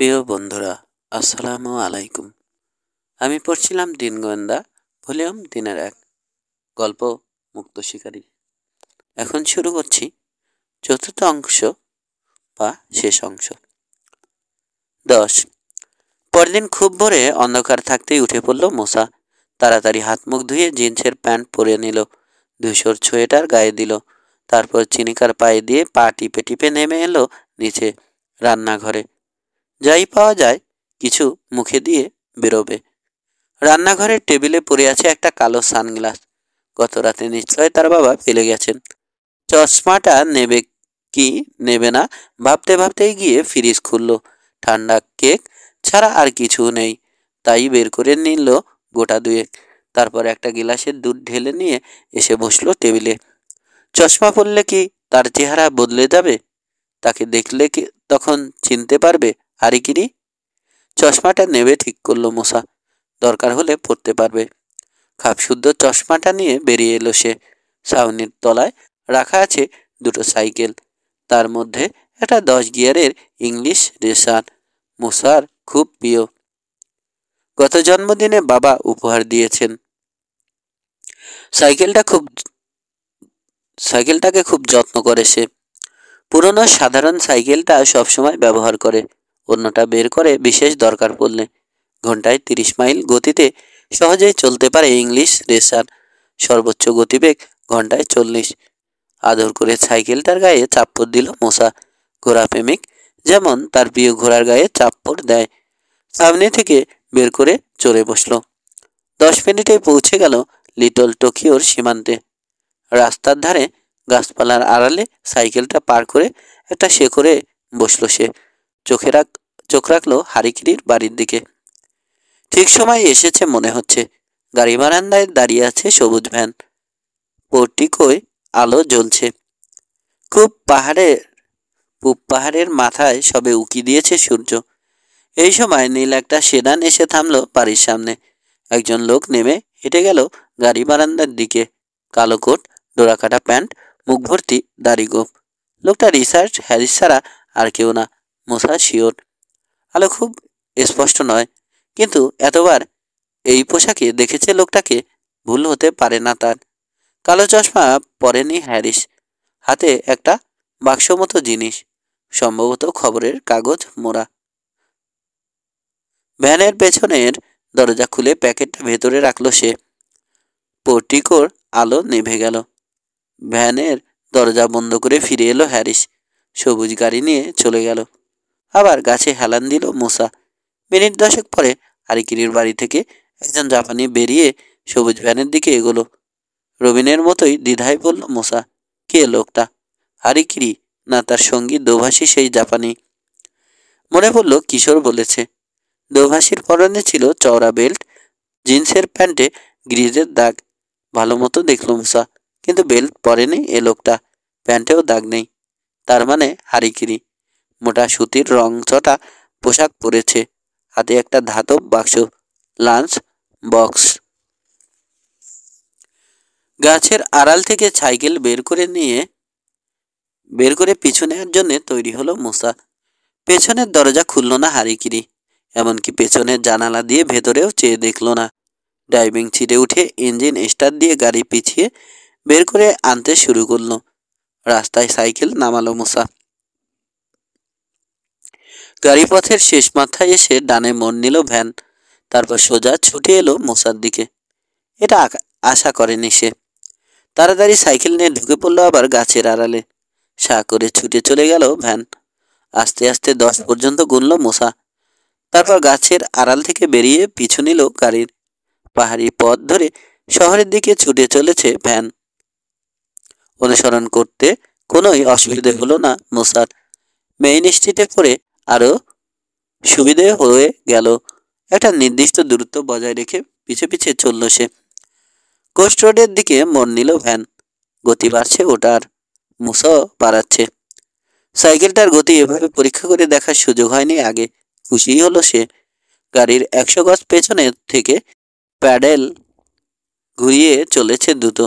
প্রিয় বন্ধুরা, আসসালামু আলাইকুম। আমি পড়ছিলাম দিন গোয়েন্দা ভলিউম 3-1 গল্প মুক্ত শিকারী। এখন শুরু করছি চতুর্থ অংশ বা শেষ অংশ। 10। পরদিন খুব ভোরে অন্ধকার থাকতেই উঠে পড়ল মোসা। তাড়াতাড়ি হাত মুখ ধুয়ে জিন্সের প্যান্ট পরে নিল, ধূসর সোয়েটার গায়ে দিল। তারপর চিনিকার পায়ে দিয়ে পা টিপে টিপে নেমে এলো নিচে রান্নাঘরে। যাই পাওয়া যায় কিছু মুখে দিয়ে বেরোবে। রান্নাঘরের টেবিলে পড়ে আছে একটা কালো সানগ্লাস। গত রাতে নিশ্চয় তার বাবা ফেলে গেছেন। চশমাটা নেবে কি নেবে না ভাবতে ভাবতেই গিয়ে ফ্রিজ খুলল। ঠান্ডা কেক ছাড়া আর কিছু নেই, তাই বের করে নিল গোটা দুয়েক। তারপর একটা গিলাসের দুধ ঢেলে নিয়ে এসে বসলো টেবিলে। চশমা পরলে কি তার চেহারা বদলে যাবে? তাকে দেখলে কি তখন চিনতে পারবে হারিকিরি? চশমাটা নেবে ঠিক করলো মোসা, দরকার হলে পড়তে পারবে। খাপশুদ্ধ চশমাটা নিয়ে বেরিয়ে এলো সে। ছাউনির তলায় রাখা আছে দুটো সাইকেল, তার মধ্যে একটা 10 গিয়ারের ইংলিশ রেসার, মোসার খুব প্রিয়। গত জন্মদিনে বাবা উপহার দিয়েছেন। সাইকেলটাকে খুব যত্ন করে সে। পুরনো সাধারণ সাইকেলটা সবসময় ব্যবহার করে, অন্যটা বের করে বিশেষ দরকার পড়লে। ঘন্টায় 30 মাইল গতিতে সহজেই চলতে পারে ইংলিশ রেসার, সর্বোচ্চ গতিবেগ ঘন্টায় 40। আদর করে সাইকেলটার গায়ে চাপ্পড় দিল মোসা। ঘোড়া প্রেমিক যেমন তার প্রিয় ঘোড়ার গায়ে চাপ্পড় দেয়। সামনে থেকে বের করে চড়ে বসলো। 10 মিনিটে পৌঁছে গেল লিটল টোকিওর সীমান্তে। রাস্তার ধারে গাছপালার আড়ালে সাইকেলটা পার করে একটা শেকড়ে বসলো সে। চোখ রাখলো হারিকিরির বাড়ির দিকে। ঠিক সময় এসেছে মনে হচ্ছে। গাড়ি বারান্দায় দাঁড়িয়ে আছে সবুজ ভ্যান, পোর্টিকোয় আলো জ্বলছে। পূব পাহাড়ের মাথায় সবে উকি দিয়েছে সূর্য। এই সময় নীল একটা সেদান এসে থামলো বাড়ির সামনে। একজন লোক নেমে হেঁটে গেল গাড়ি বারান্দার দিকে। কালো কোট, ডোরাকাটা প্যান্ট, মুখ ভর্তি দাড়ি গোঁফ। লোকটা রিচার্ড হ্যারিস ছাড়া আর কেউ না, মোসা শিওর। আলো খুব স্পষ্ট নয়, কিন্তু এতবার এই পোশাকে দেখেছে লোকটাকে, ভুল হতে পারে না তার। কালো চশমা পরেনি হ্যারিস, হাতে একটা বাক্স মতো জিনিস, সম্ভবত খবরের কাগজ মোড়া। ভ্যানের পেছনের দরজা খুলে প্যাকেটটা ভেতরে রাখলো সে। পোর্টিকোর আলো নিভে গেল। ভ্যানের দরজা বন্ধ করে ফিরে এলো হ্যারিস। সবুজ গাড়ি নিয়ে চলে গেল। আবার গাছে হেলান দিল মোসা। মিনিট 10 পরে হারিকিরির বাড়ি থেকে একজন জাপানি বেরিয়ে সবুজ ভ্যানের দিকে এগোলো। রবিনের মতোই দ্বিধায় পড়ল মোসা। কে লোকটা? হারিকিরি না তার সঙ্গী দোভাষী সেই জাপানি? মনে পড়ল কিশোর বলেছে। দোভাষীর পরনে ছিল চওড়া বেল্ট, জিন্সের প্যান্টে গ্রিজের দাগ। ভালো মতো দেখল মোসা, কিন্তু বেল্ট পরেনি এ লোকটা, প্যান্টেও দাগ নেই। তার মানে হারিকিরি। মোটা সুতির রংচটা পোশাক পরেছে, হাতে একটা ধাতব বাক্স, লাঞ্চ বক্স। গাছের আড়াল থেকে সাইকেল বের করে পিছু নেওয়ার জন্য তৈরি হলো মোসা। পেছনের দরজা খুলল না হারিকিরি, এমনকি পেছনের জানালা দিয়ে ভেতরেও চেয়ে দেখল না। ড্রাইভিং সিটে উঠে ইঞ্জিন স্টার্ট দিয়ে গাড়ি পিছিয়ে বের করে আনতে শুরু করলো। রাস্তায় সাইকেল নামালো মোসা। গাড়ি পথের শেষ মাথায় এসে ডানে মোড় নিল ভ্যান। তারপর সোজা ছুটে এলো মোসার দিকে। এটা আশা করেনি সে। তাড়াতাড়ি সাইকেল নিয়ে ঢুকে পড়লো আবার গাছের আড়ালে। সা করে ছুটে চলে গেল ভ্যান। আস্তে আস্তে 10 পর্যন্ত গুনল মোসা। তারপর গাছের আড়াল থেকে বেরিয়ে পিছু নিল গাড়ির। পাহাড়ি পথ ধরে শহরের দিকে ছুটে চলেছে ভ্যান। অনুসরণ করতে কোনোই অসুবিধে হলো না মোসার। মেইন স্ট্রিটে পড়ে আরো সুবিধে হয়ে গেল। একটা নির্দিষ্ট দূরত্ব বজায় রেখে পিছে পিছে চলল সে। কোস্ট রোডের দিকে মোড় নিল ভ্যান। গতি বাড়ছে ওটার, মুসাও বাড়াচ্ছে। সাইকেলটার গতি এভাবে পরীক্ষা করে দেখার সুযোগ হয়নি আগে। খুশি হলো সে। গাড়ির 100 গজ পেছনে থেকে প্যাডেল ঘুরিয়ে চলেছে দ্রুত,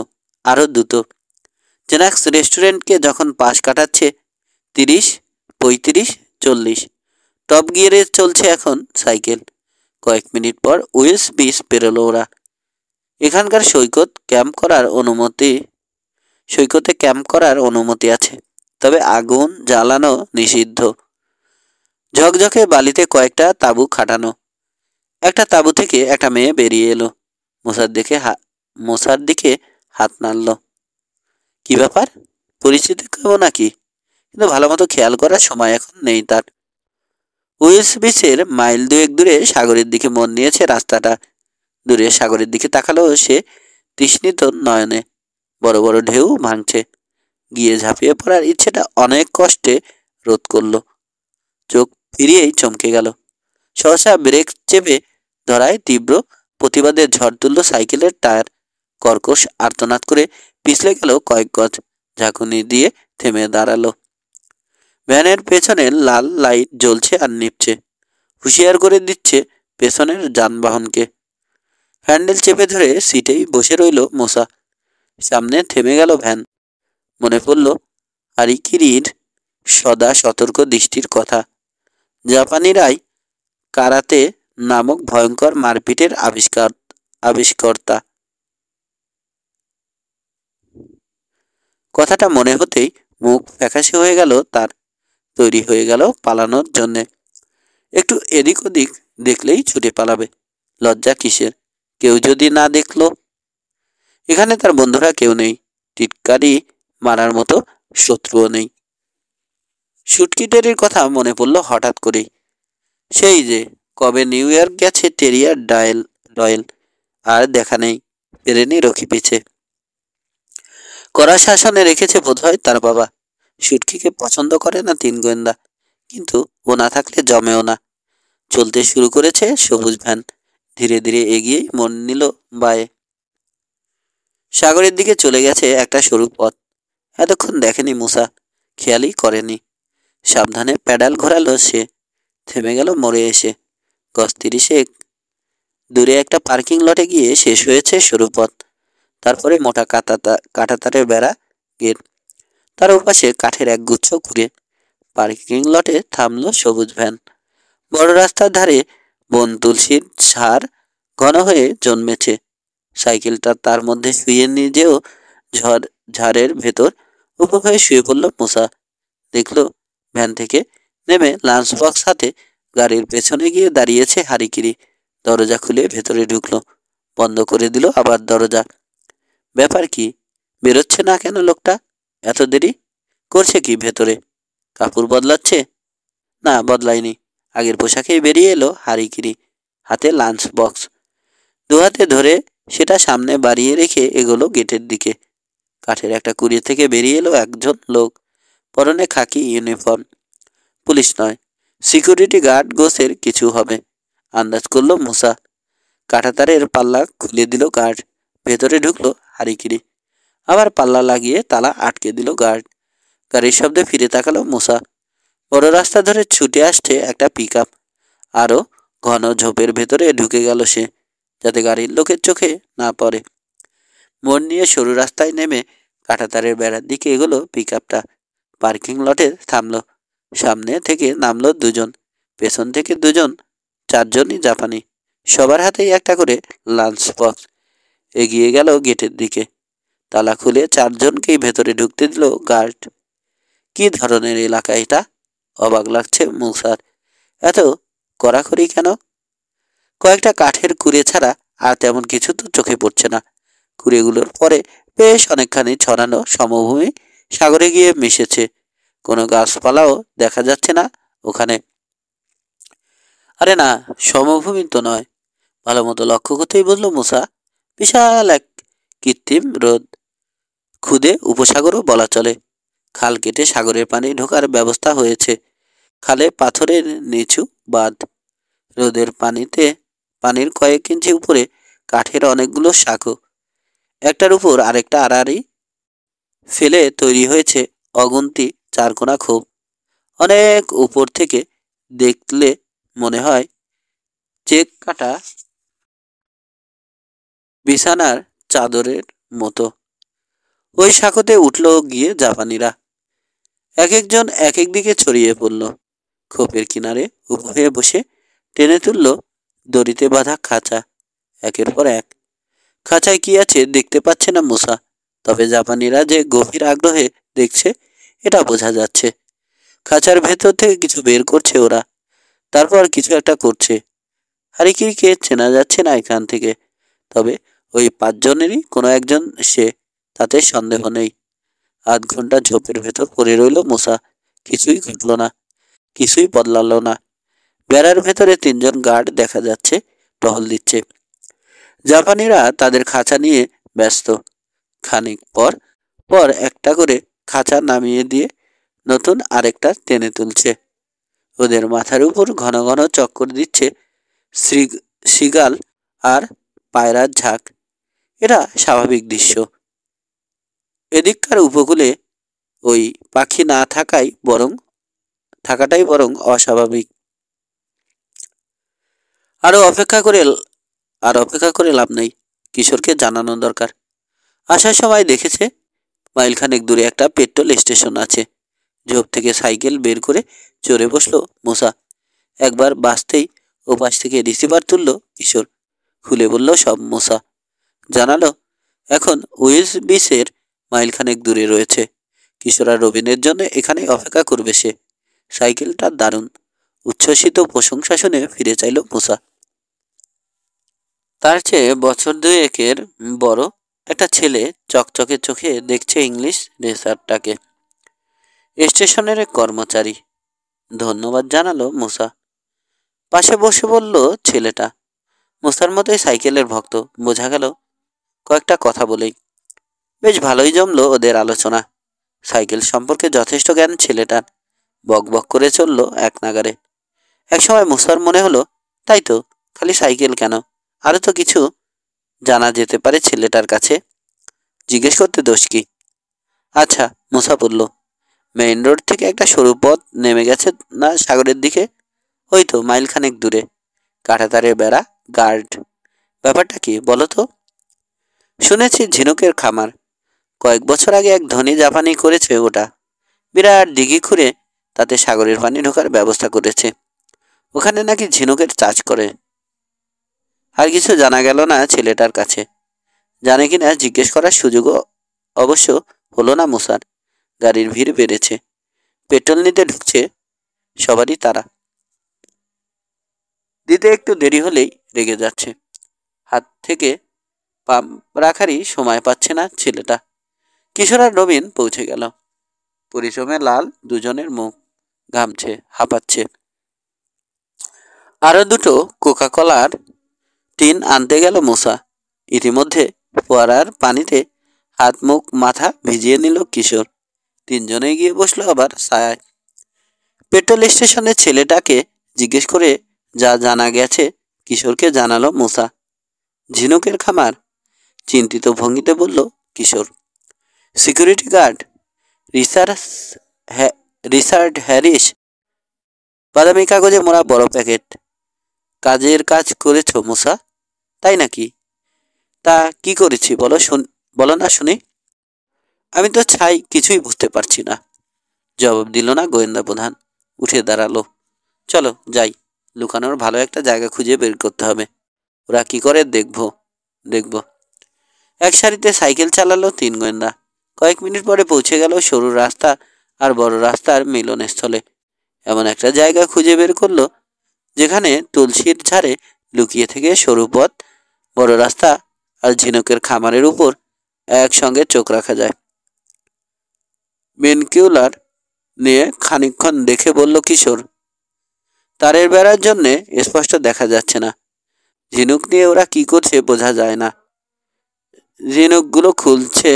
আরো দ্রুত। জেনাক্স রেস্টুরেন্টকে যখন পাশ কাটাচ্ছে 30, 35, 40। টপ গিয়ারে চলছে এখন সাইকেল। কয়েক মিনিট পর ওয়েস বিচ পেরোলো ওরা। এখানকার সৈকতে ক্যাম্প করার অনুমতি আছে, তবে আগুন জ্বালানো নিষিদ্ধ। ঝকঝকে বালিতে কয়েকটা তাঁবু খাটানো। একটা তাঁবু থেকে একটা মেয়ে বেরিয়ে এলো। মশার দিকে হাত নাড়ল। কি ব্যাপার, পরিচিত কেউ নাকি? কিন্তু ভালো মতো খেয়াল করার সময় এখন নেই তার। ওয়েস্ট বিচের মাইল দুয়েক দূরে সাগরের দিকে মন নিয়েছে রাস্তাটা। দূরে সাগরের দিকে তাকালো সে তৃষ্ণিত নয়নে। বড় বড় ঢেউ ভাঙছে। গিয়ে ঝাঁপিয়ে পড়ার ইচ্ছেটা অনেক কষ্টে রোধ করলো। চোখ ফিরিয়েই চমকে গেল। সহসা ব্রেক চেপে ধরায় তীব্র প্রতিবাদের ঝড় তুলল সাইকেলের টায়ার। কর্কশ আর্তনাদ করে পিছলে গেল কয়েক গজ। ঝাঁকুনি দিয়ে থেমে দাঁড়ালো। ভ্যানের পেছনের লাল লাইট জ্বলছে আর নিভছে, হুঁশিয়ার করে দিচ্ছে পেছনের যানবাহনকে। হ্যান্ডেল চেপে ধরে সিটেই বসে রইল মশা। সামনে থেমে গেল ভ্যান। মনে পড়ল হারিকিরির সদা সতর্ক দৃষ্টির কথা। জাপানিরাই কারাতে নামক ভয়ঙ্কর মারপিটের আবিষ্কর্তা। কথাটা মনে হতেই মুখ ফ্যাকাশে হয়ে গেল তার। তৈরি হয়ে গেল পালানোর জন্যে। একটু এদিক ওদিক দেখলেই ছুটে পালাবে। লজ্জা কিসের? কেউ যদি না দেখলো? এখানে তার বন্ধুরা কেউ নেই, টিটকারি মারার মতো শত্রুও নেই। শুটকিটারির কথা মনে পড়ল হঠাৎ করেই। সেই যে কবে নিউ ইয়র্ক গেছে টেরিয়ার ডয়েল, আর দেখা নেই। ফেরেনি রকি পিছে। কড়া শাসনে রেখেছে বোধহয় তার বাবা। শুটকিকে পছন্দ করে না তিন গোয়েন্দা, কিন্তু ও না থাকলে জমেও না। চলতে শুরু করেছে সবুজ ভ্যান। ধীরে ধীরে এগিয়ে মন নিল বায়ে। সাগরের দিকে চলে গেছে একটা সরু পথ। এতক্ষণ দেখেনি মুসা, খেয়ালই করেনি। সাবধানে প্যাডাল ঘোরালো সে। থেমে গেল মোড়ে এসে। গজ 30 দূরে একটা পার্কিং লটে গিয়ে শেষ হয়েছে সরু পথ। তারপরে মোটা কাঁটাতারের বেড়া, গেট। তার ওপাশে কাঠের এক গুচ্ছ ঘুরে। পার্কিং লটে থামলো সবুজ ভ্যান। বড় রাস্তার ধারে বন তুলসীর ঝাড় ঘন হয়ে জন্মেছে। সাইকেলটা তার মধ্যে শুয়ে নিজেও ঝাড়ের ভেতর উপর হয়ে শুয়ে পড়ল মুসা। দেখলো ভ্যান থেকে নেমে লাঞ্চ বক্স হাতে গাড়ির পেছনে গিয়ে দাঁড়িয়েছে হারিকিরি। দরজা খুলে ভেতরে ঢুকলো, বন্ধ করে দিল আবার দরজা। ব্যাপার কি? বেরোচ্ছে না কেন লোকটা? এত দেরি করছে কি ভেতরে? কাপড় বদলাচ্ছে? না, বদলায়নি। আগের পোশাকেই বেরিয়ে এলো হারিকিরি, হাতে লাঞ্চ বক্স। দুহাতে ধরে সেটা সামনে বাড়িয়ে রেখে এগোলো গেটের দিকে। কাঠের একটা কুড়ি থেকে বেরিয়ে এলো একজন লোক, পরনে খাকি ইউনিফর্ম। পুলিশ নয়, সিকিউরিটি গার্ড গোছের কিছু হবে আন্দাজ করলো মুসা। কাঁটাতারের পাল্লা খুলে দিল গার্ড। ভেতরে ঢুকলো হারিকিরি। আবার পাল্লা লাগিয়ে তালা আটকে দিল গার্ড। গাড়ির শব্দে ফিরে তাকালো মুসা। বড় রাস্তা ধরে ছুটে আসছে একটা পিক আপ। আরো ঘন ঝোপের ভেতরে ঢুকে গেল সে, যাতে গাড়ির লোকের চোখে না পড়ে। মোড় নিয়ে সরু রাস্তায় নেমে কাঁটাতারের বেড়ার দিকে এগোলো পিক আপটা। পার্কিং লটে থামলো। সামনে থেকে নামলো দুজন, পেছন থেকে দুজন। চারজনই জাপানি। সবার হাতেই একটা করে লাঞ্চ বক্স। এগিয়ে গেল গেটের দিকে। তালা খুলে চারজনকেই ভেতরে ঢুকতে দিল গার্ড। কি ধরনের এলাকা এটা? অবাক লাগছে মুসার। এত কড়াকড়ি কেন? কয়েকটা কাঠের কুড়ে ছাড়া আর তেমন কিছু তো চোখে পড়ছে না। কুড়েগুলোর পরে বেশ অনেকখানি ছড়ানো সমভূমি সাগরে গিয়ে মিশেছে। কোনো গাছপালাও দেখা যাচ্ছে না ওখানে। আরে না, সমভূমি তো নয়। ভালো মতো লক্ষ্য করতেই বুঝলো মুসা, বিশাল এক কৃত্রিম হ্রদ। খুদে উপসাগরও বলা চলে। খাল কেটে সাগরের পানি ঢোকার ব্যবস্থা হয়েছে। খালে পাথরের নিচু বাঁধ। হ্রদের পানির কয়েক ইঞ্চি উপরে কাঠের অনেকগুলো শাখো। একটার উপর আরেকটা আড়াআড়ি ফেলে তৈরি হয়েছে অগুন্তি চারকোনা খোপ। অনেক উপর থেকে দেখলে মনে হয় চেক কাটা বিছানার চাদরের মতো। ওই শাখোতে উঠল গিয়ে জাপানিরা। এক একজন এক এক দিকে ছড়িয়ে পড়ল। খোপের কিনারে উবু হয়ে বসে টেনে তুলল দড়িতে বাঁধা খাঁচা একের পর এক। খাঁচায় কি আছে দেখতে পাচ্ছে না মূসা, তবে জাপানিরা যে গভীর আগ্রহে দেখছে এটা বোঝা যাচ্ছে। খাঁচার ভেতর থেকে কিছু বের করছে ওরা, তারপর কিছু একটা করছে। হারিকিরিকে চেনা যাচ্ছে না এখান থেকে, তবে ওই 5 জনেরই কোনো একজন সে, তাতে সন্দেহ নেই। আধ ঘন্টা ঝোপের ভেতর পড়ে রইল মূসা, কিছুই ঘটল না, কিছুই বদলালো না। বেড়ার ভেতরে 3 জন গার্ড দেখা যাচ্ছে, টহল দিচ্ছে। জাপানিরা তাদের খাঁচা নিয়ে ব্যস্ত। খানিক পর পর একটা করে খাঁচা নামিয়ে দিয়ে নতুন আরেকটা টেনে তুলছে। ওদের মাথার উপর ঘন ঘন চক্কর দিচ্ছে সিগাল আর পায়রার ঝাঁক। এটা স্বাভাবিক দৃশ্য। এদিককার উপকূলে ওই পাখি না থাকাটাই বরং অস্বাভাবিক। আরো অপেক্ষা করে লাভ নেই, কিশোরকে জানানো দরকার। আসার সময় দেখেছে মাইলখানেক দূরে একটা পেট্রোল স্টেশন আছে। ঝোপ থেকে সাইকেল বের করে চড়ে বসলো মূসা। একবার বাসতেই ওপাশ থেকে রিসিভার তুলল কিশোর, খুলে বলল সব। মূসা জানালো এখন উইলস বিচের মাইলখানেক দূরে রয়েছে। কিশোর আর রবিনের জন্য এখানে অপেক্ষা করবে সে। সাইকেলটা দারুণ। উচ্ছ্বসিত প্রশংসা শুনে ফিরে চাইল মূসা। তার চেয়ে বছর 2-1 বড় একটা ছেলে চকচকে চোখে দেখছে ইংলিশ রেসারটাকে। স্টেশনের এক কর্মচারী ধন্যবাদ জানালো মূসা। পাশে বসে বলল ছেলেটা। মূসার মতোই সাইকেলের ভক্ত, বোঝা গেল কয়েকটা কথা বলেই। বেশ ভালোই জমলো ওদের আলোচনা। সাইকেল সম্পর্কে যথেষ্ট জ্ঞান ছেলেটার, বক বক করে চলল এক নাগারে। একসময় মূসার মনে হলো তাই তো, খালি সাইকেল কেন, আরো তো কিছু জানা যেতে পারে ছেলেটার কাছে। জিজ্ঞেস করতে দোষ কি? আচ্ছা, মূসা বলল, মেইন রোড থেকে একটা সরু পথ নেমে গেছে না সাগরের দিকে? ওই তো মাইলখানেক দূরে, কাঁটাতারের বেড়া, গার্ড। ব্যাপারটা কি বলো তো? শুনেছি ঝিনুকের খামার। কয়েক বছর আগে এক ধনী জাপানি করেছে ওটা। বিরাট দিঘি খুঁড়ে তাতে সাগরের পানি ঢোকার ব্যবস্থা করেছে। ওখানে নাকি ঝিনুকের চাষ করে। আর কিছু জানা গেল না ছেলেটার কাছে। জানে কিনা জিজ্ঞেস করার সুযোগও অবশ্য হলো না মূসার। গাড়ির ভিড় বেড়েছে, পেট্রোল নিতে ঢুকছে সবারই তারা। দিতে একটু দেরি হলেই রেগে যাচ্ছে। হাত থেকে পাম্প রাখারই সময় পাচ্ছে না ছেলেটা। কিশোর আর রবিন পৌঁছে গেল। পরিশ্রমে লাল দুজনের মুখ, ঘামছে, হাঁপাচ্ছে। আরো দুটো কোকা কলার টিন আনতে গেল মূসা। ইতিমধ্যে ফোয়ারার পানিতে হাত মুখ মাথা ভিজিয়ে নিল কিশোর। 3 জনে গিয়ে বসলো আবার ছায়ায়। পেট্রোল স্টেশনে ছেলেটাকে জিজ্ঞেস করে যা জানা গেছে কিশোরকে জানালো মূসা। ঝিনুকের খামার, চিন্তিত ভঙ্গিতে বলল Kishore. Security guard Richard Harris. বাদামি কাগজে মোড়া বড় প্যাকেট। কাজের কাজ করেছ মূসা, তাই নাকি? তা কি করেছি বলো না শুনি। আমি তো ছাই কিছুই বুঝতে পারছি না, জবাব দিল না গোয়েন্দা প্রধান। উঠে দাঁড়ালো। চলো যাই, লুকানোর ভালো একটা জায়গা খুঁজে বের করতে হবে। ওরা কি করে দেখব। এক সারিতে সাইকেল চালালো 3 গোয়েন্দা। কয়েক মিনিট পরে পৌঁছে গেল সরু রাস্তা আর বড় রাস্তার মিলনস্থলে। এমন একটা জায়গা খুঁজে বের করলো যেখানে তুলসীর ঝাড়ে লুকিয়ে থেকে সরু পথ, বড় রাস্তা আর ঝিনুকের খামারের উপর একসঙ্গে চোখ রাখা যায়। বিনকিউলার নিয়ে খানিকক্ষণ দেখে বলল কিশোর। তারের বেড়ার জন্যে স্পষ্ট দেখা যাচ্ছে না। ঝিনুক নিয়ে ওরা কি করছে বোঝা যায় না। ঝিনুকগুলো খুলছে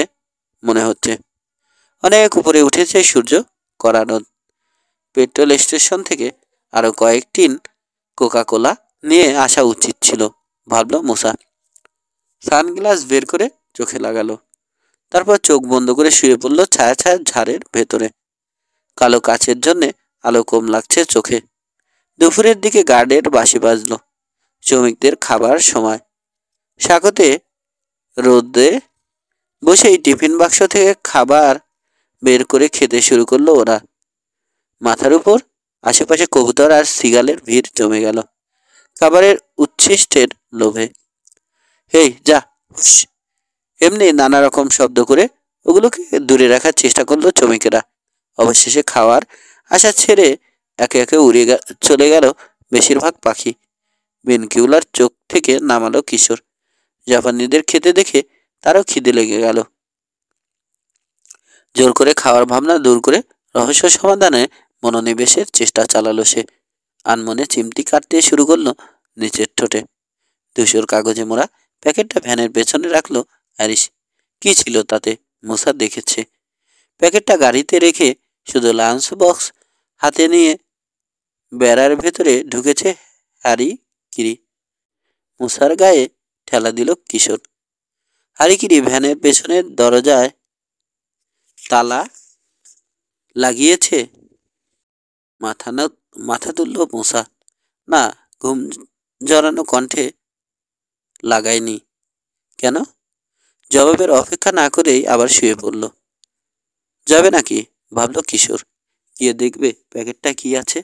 মনে হচ্ছে। অনেক উপরে উঠেছে সূর্য, কড়া রোদ। পেট্রোল স্টেশন থেকে আরো কয়েক টিন কোকা কোলা নিয়ে আসা উচিত ছিল, ভাবল মূসা। সানগ্লাস বের করে চোখে লাগালো। তারপর চোখ বন্ধ করে শুয়ে পড়ল ছায়া ছায়া ঝাড়ের ভেতরে। কালো কাচের জন্যে আলো কম লাগছে চোখে। দুপুরের দিকে গার্ডের বাঁশি বাজলো। শ্রমিকদের খাবার সময়। স্বাগতে রোদে বসেই টিফিন বাক্স থেকে খাবার বের করে খেতে শুরু করলো ওরা। মাথার উপর আশেপাশে কবুতর আর সিগালের ভিড় জমে গেল খাবারের উচ্ছিষ্টের লোভে। হেই যা, হুস। এমনি নানা রকম শব্দ করে ওগুলোকে দূরে রাখার চেষ্টা করলো শ্রমিকেরা। অবশেষে খাওয়ার আশা ছেড়ে একে একে উড়ে চলে গেল বেশিরভাগ পাখি। বেনকিউলার চোখ থেকে নামালো কিশোর। জাপানিদের খেতে দেখে তারও খিদে লেগে গেল। জোর করে খাওয়ার ভাবনা দূর করে রহস্য সমাধানে মনোনিবেশের চেষ্টা চালালো সে। আনমনে চিমটি কাটতে শুরু করলো নিচের ঠোঁটে। ধূসর কাগজে মোড়া প্যাকেটটা ভ্যানের পেছনে রাখলো হ্যারিস। কি ছিল তাতে মুসা দেখেছে। প্যাকেটটা গাড়িতে রেখে শুধু লাঞ্চ বক্স হাতে নিয়ে বেড়ার ভেতরে ঢুকেছে হ্যারি কিরি। মুসার গায়ে ঠেলা দিল কিশোর। হারিকিরি ভ্যানের পেছনের দরজায় তালা লাগিয়েছে। মাথা না মাথা তুলল মুসা। না, ঘুম জড়ানো কণ্ঠে লাগায়নি। কেন? জবাবের অপেক্ষা না করেই আবার শুয়ে পড়ল। যাবে নাকি ভাবল কিশোর। গিয়ে দেখবে প্যাকেটটা কি আছে।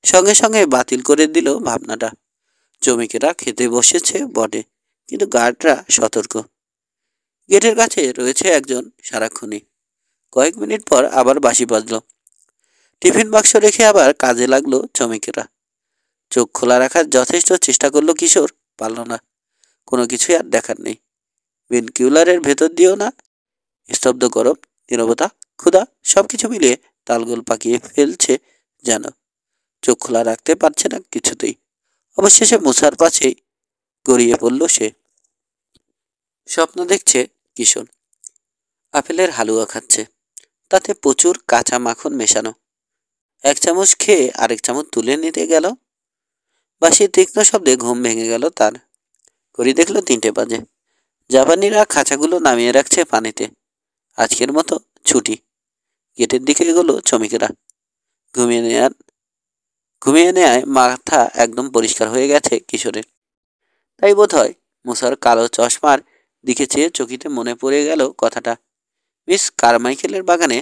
সঙ্গে সঙ্গে বাতিল করে দিল ভাবনাটা। শ্রমিকেরা খেতে বসেছে বটে, কিন্তু গার্ডরা সতর্ক। গেটের কাছে রয়েছে একজন সারাক্ষণই। কয়েক মিনিট পর আবার বাঁশি বাজল। টিফিন বাক্স রেখে আবার কাজে লাগলো শ্রমিকেরা। চোখ খোলা রাখার যথেষ্ট চেষ্টা করলো কিশোর, পারল না। কোনো কিছুই আর দেখার নেই। বেনকিউলারের ভেতর দিয়েও না। স্তব্ধ গরম, নীরবতা, ক্ষুধা সবকিছু মিলিয়ে তালগোল পাকিয়ে ফেলছে যেন। চোখ খোলা রাখতে পারছে না কিছুতেই। অবশেষে মুসার পাশেই গড়িয়ে পড়ল সে। স্বপ্ন দেখছে কিশোর। আপেলের হালুয়া খাচ্ছে, তাতে প্রচুর কাঁচা মাখন মেশানো। এক চামচ খেয়ে আরেক চামচ তুলে নিতে গেল। বাঁশির তীক্ষ্ণ শব্দে ঘুম ভেঙে গেল তার। ঘড়ি দেখলো 3টে বাজে। জাপানিরা খাঁচাগুলো নামিয়ে রাখছে পানিতে। আজকের মতো ছুটি। গেটের দিকে এগোলো শ্রমিকেরা। ঘুমিয়ে নেয় মাথা একদম পরিষ্কার হয়ে গেছে কিশোরের। তাই বোধ হয় মুসার কালো চশমার দিকে চেয়ে চকিতে মনে পড়ে গেল কথাটা। মিস কারমাইকেলের বাগানে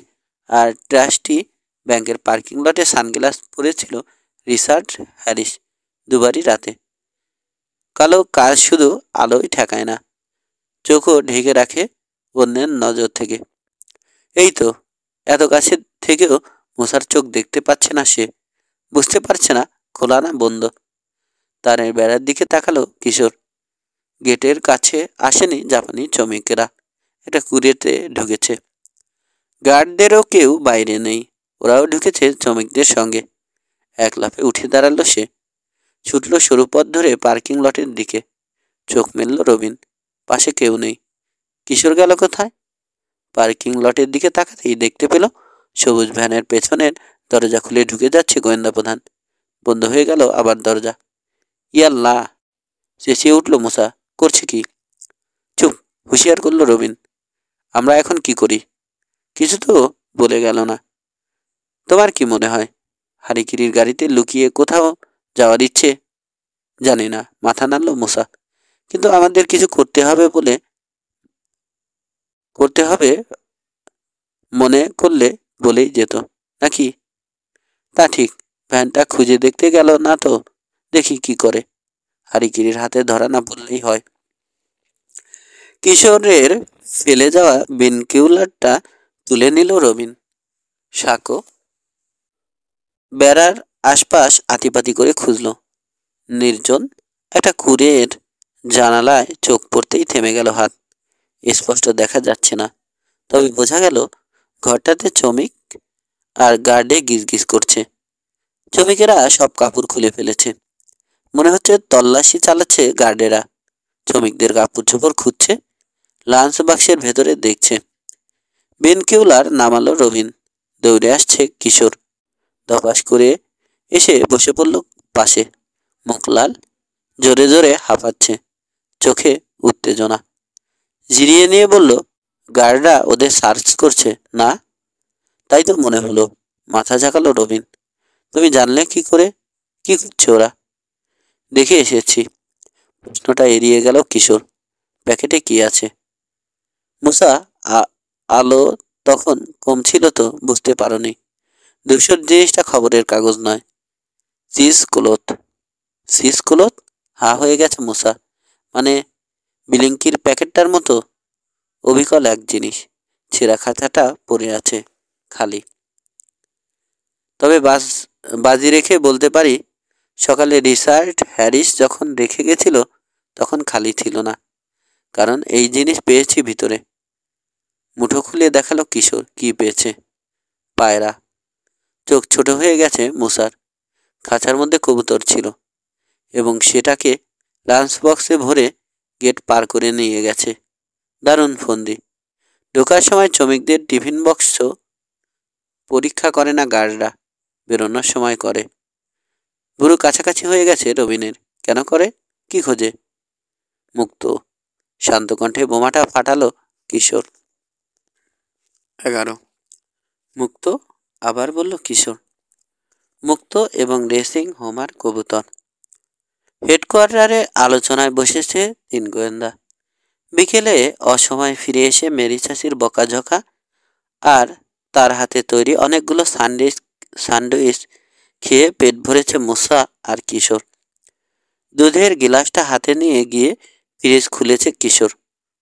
আর ট্রাস্টি ব্যাংকের পার্কিং লটে সানগ্লাস পরেছিল রিচার্ড হ্যারিস দুবারই রাতে। কালো কাজ শুধু আলোয় ঠেকায় না, চোখও ঢেকে রাখে অন্যের নজর থেকে। এই তো, এত কাছে থেকেও মুসার চোখ দেখতে পাচ্ছে না সে। বুঝতে পারছে না খোলা না বন্ধ। তারের বেড়ার দিকে তাকালো কিশোর। গেটের কাছে আসেনি জাপানি শ্রমিকেরা। এটা কুড়িতে ঢুকেছে। গার্ডদেরও কেউ বাইরে নেই। ওরাও ঢুকেছে শ্রমিকদের সঙ্গে। এক লাফে উঠে দাঁড়ালো সে। ছুটল সরু পথ ধরে পার্কিং লটের দিকে। চোখ মেলল রবিন। পাশে কেউ নেই। কিশোর গেল কোথায়? পার্কিং লটের দিকে তাকাতেই দেখতে পেল সবুজ ভ্যানের পেছনের দরজা খুলে ঢুকে যাচ্ছে গোয়েন্দা প্রধান। বন্ধ হয়ে গেল আবার দরজা। ইয়াল্লা, চেঁচিয়ে উঠল মুসা। করছে কি? চুপ, হুঁশিয়ার করলো রবিন। আমরা এখন কি করি? কিছু তো বলে গেল না। তোমার কি মনে হয় হারিকিরির গাড়িতে লুকিয়ে কোথাও যাওয়ার ইচ্ছে? জানি না, মাথা নাড়ল মুসা। কিন্তু আমাদের কিছু করতে হবে মনে করলে বলেই যেত নাকি? তা ঠিক, ভ্যানটা খুঁজে দেখতে গেল না তো। দেখি কি করে। হারিকিরির হাতে ধরা না পড়লেই হয়। কিশোরের ফেলে যাওয়া বেনকিউলারটা তুলে নিল রবিন। সাঁকো বেড়ার আশপাশ আতিপাতি করে খুঁজল। নির্জন একটা কুঁড়ের জানালায় চোখ পড়তেই থেমে গেল হাত। স্পষ্ট দেখা যাচ্ছে না, তবে বোঝা গেল ঘরটাতে শ্রমিক আর গার্ডে গিজগিজ করছে। শ্রমিকেরা সব কাপড় খুলে ফেলেছে। মনে হচ্ছে তল্লাশি চালাচ্ছে গার্ডেরা। শ্রমিকদের কাপড় চোপড় খুঁজছে, লাঞ্চ বাক্সের ভেতরে দেখছে। বেনকিউলার নামালো রবিন। দৌড়ে আসছে কিশোর। ধপাস করে এসে বসে পড়ল পাশে। মুখ লাল, জোরে জোরে হাঁপাচ্ছে, চোখে উত্তেজনা। জিরিয়ে নিয়ে বলল, গার্ডরা ওদের সার্চ করছে না? তাই তো মনে হলো, মাথা ঝাঁকালো রবিন। তুমি জানলে কি করে? কি করছে ওরা? দেখে এসেছি। প্রশ্নটা এড়িয়ে গেল কিশোর। প্যাকেটে কি আছে? মুসা, আলো তখন কম ছিল তো বুঝতে পারোনি। ধূসর জিনিসটা খবরের কাগজ নয়, চিজ ক্লথ। Cheese cloth? হা হয়ে গেছে মুসা। মানে বিলিঙ্কির প্যাকেটটার মতো? অবিকল এক জিনিস, ছেঁড়া খাঁচাটা পড়ে আছে, খালি। তবে বাজি রেখে বলতে পারি, সকালে রিচার্ড হ্যারিস যখন রেখে গেছিল তখন খালি ছিল না, কারণ এই জিনিস পেয়েছি ভিতরে। মুঠো খুলে দেখালো কিশোর কি পেয়েছে। পায়রা। চোখ ছোট হয়ে গেছে মুসার। খাঁচার মধ্যে কবুতর ছিল এবং সেটাকে লাঞ্চ বক্সে ভরে গেট পার করে নিয়ে গেছে। দারুণ ফন্দি। ঢোকার সময় শ্রমিকদের টিফিন বক্স পরীক্ষা করে না গার্ডরা, বেরোনোর সময় করে। বুড়ো কাছাকাছি হয়ে গেছে রবিনের। কেন করে? কি খোঁজে? মুক্ত। শান্ত কণ্ঠে বোমাটা ফাটালো কিশোর। 11। মুক্ত? আবার বলল কিশোর। মুক্ত এবং রেসিং হোমার কবুতর। হেডকোয়ার্টারে আলোচনায় বসেছে তিন গোয়েন্দা। বিকেলে অসময়ে ফিরে এসে মেরি চাষির বকাঝকা আর তার হাতে তৈরি অনেকগুলো স্যান্ডউইচ খেয়ে পেট ভরেছে মুসা আর কিশোর। দুধের গিলাসটা হাতে নিয়ে গিয়ে ফ্রিজ খুলেছে কিশোর।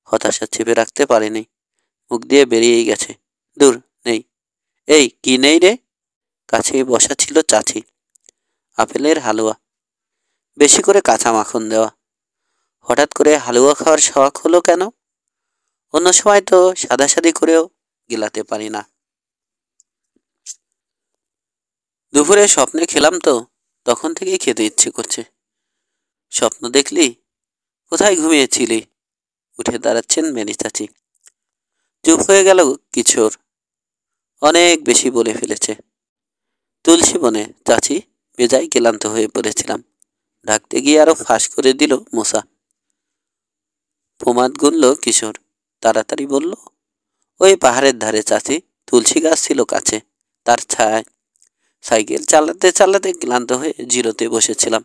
হতাশা চেপে রাখতে পারেনি, মুখ দিয়ে বেরিয়েই গেছে। দূর, নেই। এই কি নেই রে? কাছেই বসা ছিল চাচি। আপেলের হালুয়া, বেশি করে কাঁচা মাখন দেওয়া। হঠাৎ করে হালুয়া খাওয়ার শখ হলো কেন? অন্য সময় তো সাদাসাদি করেও গিলাতে পারি না। দুপুরে স্বপ্নে খেলাম তো, তখন থেকেই খেতে ইচ্ছে করছে। স্বপ্ন দেখলি? কোথায় ঘুমিয়েছিলি? উঠে দাঁড়াচ্ছেন মেরি চাচি। চুপ হয়ে গেল কিশোর। অনেক বেশি বলে ফেলেছে। তুলসী বনে চাচি, বেজায় ক্লান্ত হয়ে পড়েছিলাম। ডাকতে গিয়ে আরো ফাঁস করে দিল মুসা। প্রমাদ গুনল কিশোর। তাড়াতাড়ি বলল, ওই পাহাড়ের ধারে চাচি, তুলসী গাছ ছিল কাছে, তার ছায়। সাইকেল চালাতে চালাতে ক্লান্ত হয়ে জিরোতে বসেছিলাম।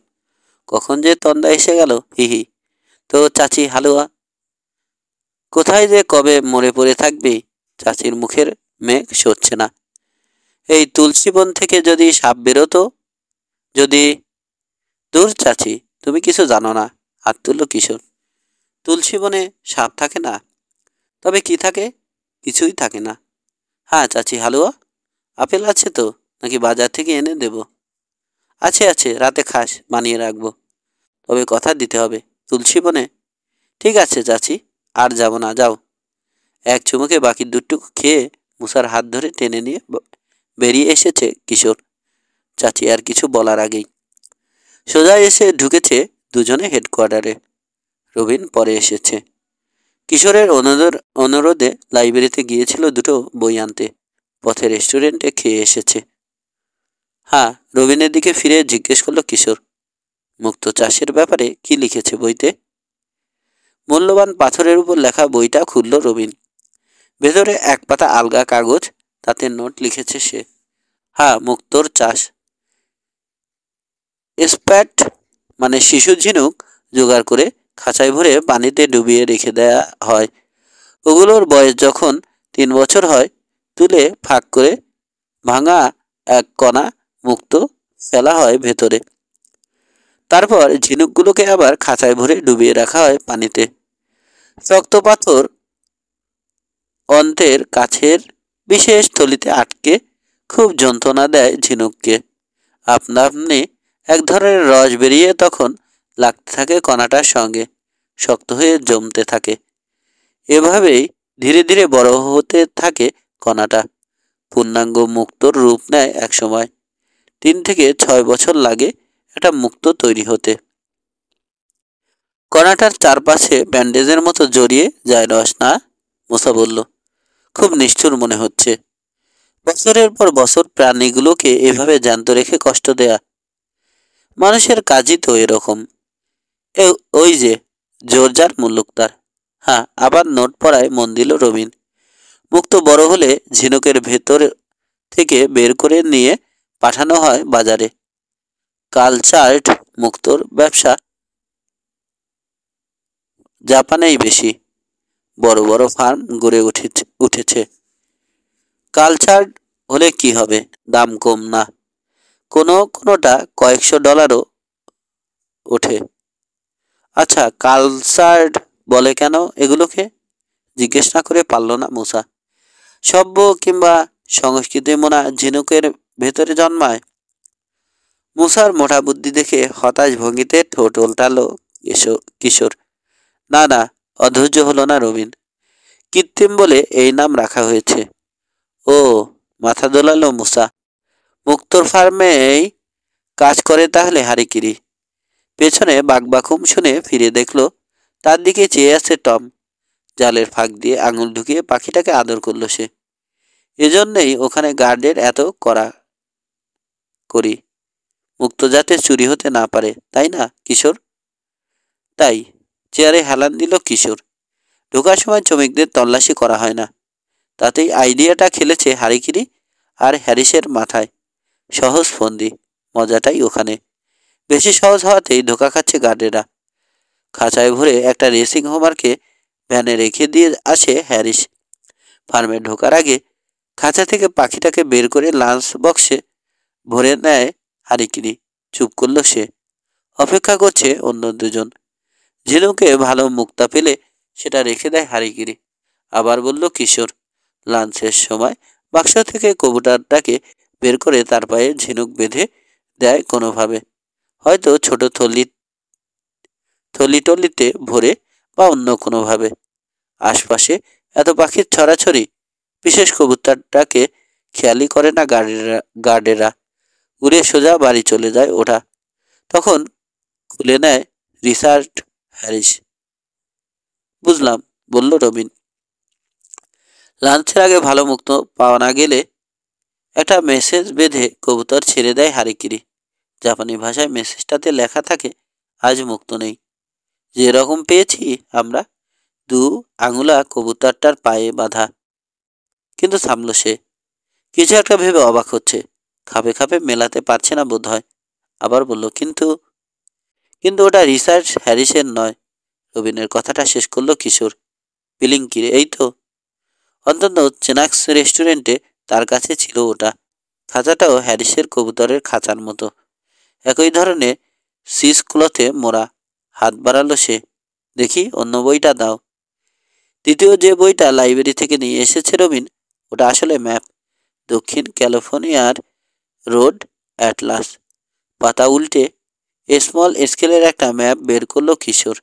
কখন যে তন্দা এসে গেল, হিহি। তো চাচি হালুয়া? কোথায় যে কবে মরে পড়ে থাকবে। চাচির মুখের মেঘ সরছে না। এই তুলসী বন থেকে যদি সাপ বেরোতো, যদি। দূর চাচি, তুমি কিছু জানো না। হাত তুলল কিশোর। তুলসী বনে সাপ থাকে না? তবে কি থাকে? কিছুই থাকে না। হ্যাঁ চাচি, হালুয়া? আপেল আছে তো, নাকি বাজার থেকে এনে দেব? আছে আছে, রাতে খাস, বানিয়ে রাখবো। তবে কথা দিতে হবে। তুলসী বনে? ঠিক আছে চাচি, আর যাব না, যাও। এক চুমুকে বাকি দুটুকু খেয়ে মুসার হাত ধরে টেনে নিয়ে বেরিয়ে এসেছে কিশোর। চাচি আর কিছু বলার আগেই সোজা এসে ঢুকেছে দুজনে হেডকোয়ার্টারে। রবিন পরে এসেছে। কিশোরের অনুরোধে লাইব্রেরিতে গিয়েছিল দুটো বই আনতে। পথে রেস্টুরেন্টে খেয়ে এসেছে। হ্যাঁ, রবিনের দিকে ফিরে জিজ্ঞেস করলো কিশোর, মুক্ত চাষের ব্যাপারে কি লিখেছে বইতে? মূল্যবান পাথরের উপর লেখা বইটা খুলল রবিন। ভেতরে এক পাতা আলগা কাগজ, তাতে নোট লিখেছে সে। হ্যাঁ, মুক্তোর চাষ। স্প্যাট মানে শিশু ঝিনুক জোগাড় করে খাঁচায় ভরে পানিতে ডুবিয়ে রেখে দেয়া হয়। ওগুলোর বয়স যখন 3 বছর হয়, তুলে ফাঁক করে ভাঙা এক কণা মুক্ত ফেলা হয় ভেতরে। তারপর ঝিনুকগুলোকে আবার খাঁচায় ভরে ডুবিয়ে রাখা হয় পানিতে। শক্ত পাথর অন্তের কাছের বিশেষ থলিতে আটকে খুব যন্ত্রণা দেয় ঝিনুককে। আপনা আপনি এক ধরনের রস বেরিয়ে তখন লাগতে থাকে কণাটার সঙ্গে, শক্ত হয়ে জমতে থাকে। এভাবেই ধীরে ধীরে বড় হতে থাকে কণাটা। পূর্ণাঙ্গ মুক্তোর রূপ নেয় একসময়। 3 থেকে 6 বছর লাগে একটা মুক্তো তৈরি হতে। কণাটার চারপাশে ব্যান্ডেজের মতো জড়িয়ে যায় রস, না? মুসা বলল। খুব নিষ্ঠুর মনে হচ্ছে। বছরের পর বছর প্রাণীগুলোকে এভাবে জ্যান্ত রেখে কষ্ট দেয়া। মানুষের কাজই তো এরকম। ওই যে জোরজার মুল্লুকদার। হ্যাঁ, আবার নোট পড়ায় মন দিল রবিন। মুক্তো বড় হলে ঝিনুকের ভেতর থেকে বের করে নিয়ে পাঠানো হয় বাজারে। কালচার্ড মুক্তোর ব্যবসা জাপানেই বেশি। বড় বড় ফার্ম গড়ে উঠেছে। কালচার্ড হলে কি হবে, দাম কম না, কোনোটা কয়েকশো ডলারও ওঠে। আচ্ছা, কালচার্ড বলে কেন এগুলোকে? জিজ্ঞেস না করে পারল না মুসা। সভ্য কিংবা সংস্কৃতি মোনা ঝিনুকের ভেতরে জন্মায়। মুসার মোটা বুদ্ধি দেখে হতাশ ভঙ্গিতে ঠোঁট উল্টালো কিশোর। না না, অধৈর্য হলো না রবিন। কৃত্রিম বলে এই নাম রাখা হয়েছে। ও, মাথা দোলালো মুসা। মুক্তোর ফার্মেই কাজ করে তাহলে হারিকিরি? পেছনে বাকবাকুম শুনে ফিরে দেখলো তার দিকে চেয়ে আছে টম। জালের ফাঁক দিয়ে আঙুল ঢুকিয়ে পাখিটাকে আদর করলো সে। এজন্যই ওখানে গার্ডের এত করা করি, মুক্ত যাতে চুরি হতে না পারে, তাই না কিশোর? তাই। চেয়ারে হেলান দিল কিশোর। ঢোকার সময় শ্রমিকদের তল্লাশি করা হয় না। তাতেই আইডিয়াটা খেলেছে হারিকিরি আর হ্যারিসের মাথায়। সহজ ফন্দি, মজাটাই ওখানে। বেশি সহজ হওয়াতেই ধোকা খাচ্ছে গার্ডেরা। খাঁচায় ভরে একটা রেসিং হোমারকে ভ্যানে রেখে দিয়ে আসে হ্যারিস। ফার্মে ঢোকার আগে খাঁচা থেকে পাখিটাকে বের করে লাঞ্চ বক্সে ভরে নেয় হারিকিরি। চুপ করল সে। অপেক্ষা করছে অন্য দুজন। ঝিনুকে ভালো মুক্তা পেলে সেটা রেখে দেয় হারিকিরি। আবার বলল কিশোর। লাঞ্চের সময় বাক্স থেকে কবুতরটাকে বের করে তার পায়ে ঝিনুক বেঁধে দেয় কোনোভাবে। হয়তো ছোট থলি টলিতে ভরে বা অন্য কোনোভাবে। আশপাশে এত পাখির ছড়াছড়ি, বিশেষ কবুতরটাকে খেয়ালই করে না গার্ডেরা। উড়ে সোজা বাড়ি চলে যায় ওটা। তখন খুলে নেয় রিচার্ড হ্যারিস। বুঝলাম, বলল রবিন। লাঞ্চের আগে ভালো মুক্ত পাওয়া না গেলে একটা মেসেজ বেঁধে কবুতর ছেড়ে দেয় হারিকিরি। জাপানি ভাষায় মেসেজটাতে লেখা থাকে, আজ মুক্ত নেই। যেরকম পেয়েছি আমরা, দু আঙুলা কবুতরটার পায়ে বাঁধা। কিন্তু থামল সে। কিছু একটা ভেবে অবাক হচ্ছে। খাপে খাপে মেলাতে পারছে না বোধ হয়। আবার বলল, কিন্তু কিন্তু ওটা রিসার্চ হ্যারিসের নয়। রবিনের কথাটা শেষ করলো কিশোর। পিলিংকির, এই তো। অন্তত চেনাক্স রেস্টুরেন্টে তার কাছে ছিল ওটা। খাঁচাটাও হ্যারিসের কবুতরের খাঁচার মতো, একই ধরনের সিস ক্লথে মোড়া। হাত বাড়ালো সে। দেখি অন্য বইটা দাও। দ্বিতীয় যে বইটা লাইব্রেরি থেকে নিয়ে এসেছে রবিন, ওটা আসলে ম্যাপ। দক্ষিণ ক্যালিফোর্নিয়ার রোড অ্যাটলাস। পাতা উল্টে স্মল স্কেলের একটা ম্যাপ বের করলো কিশোর।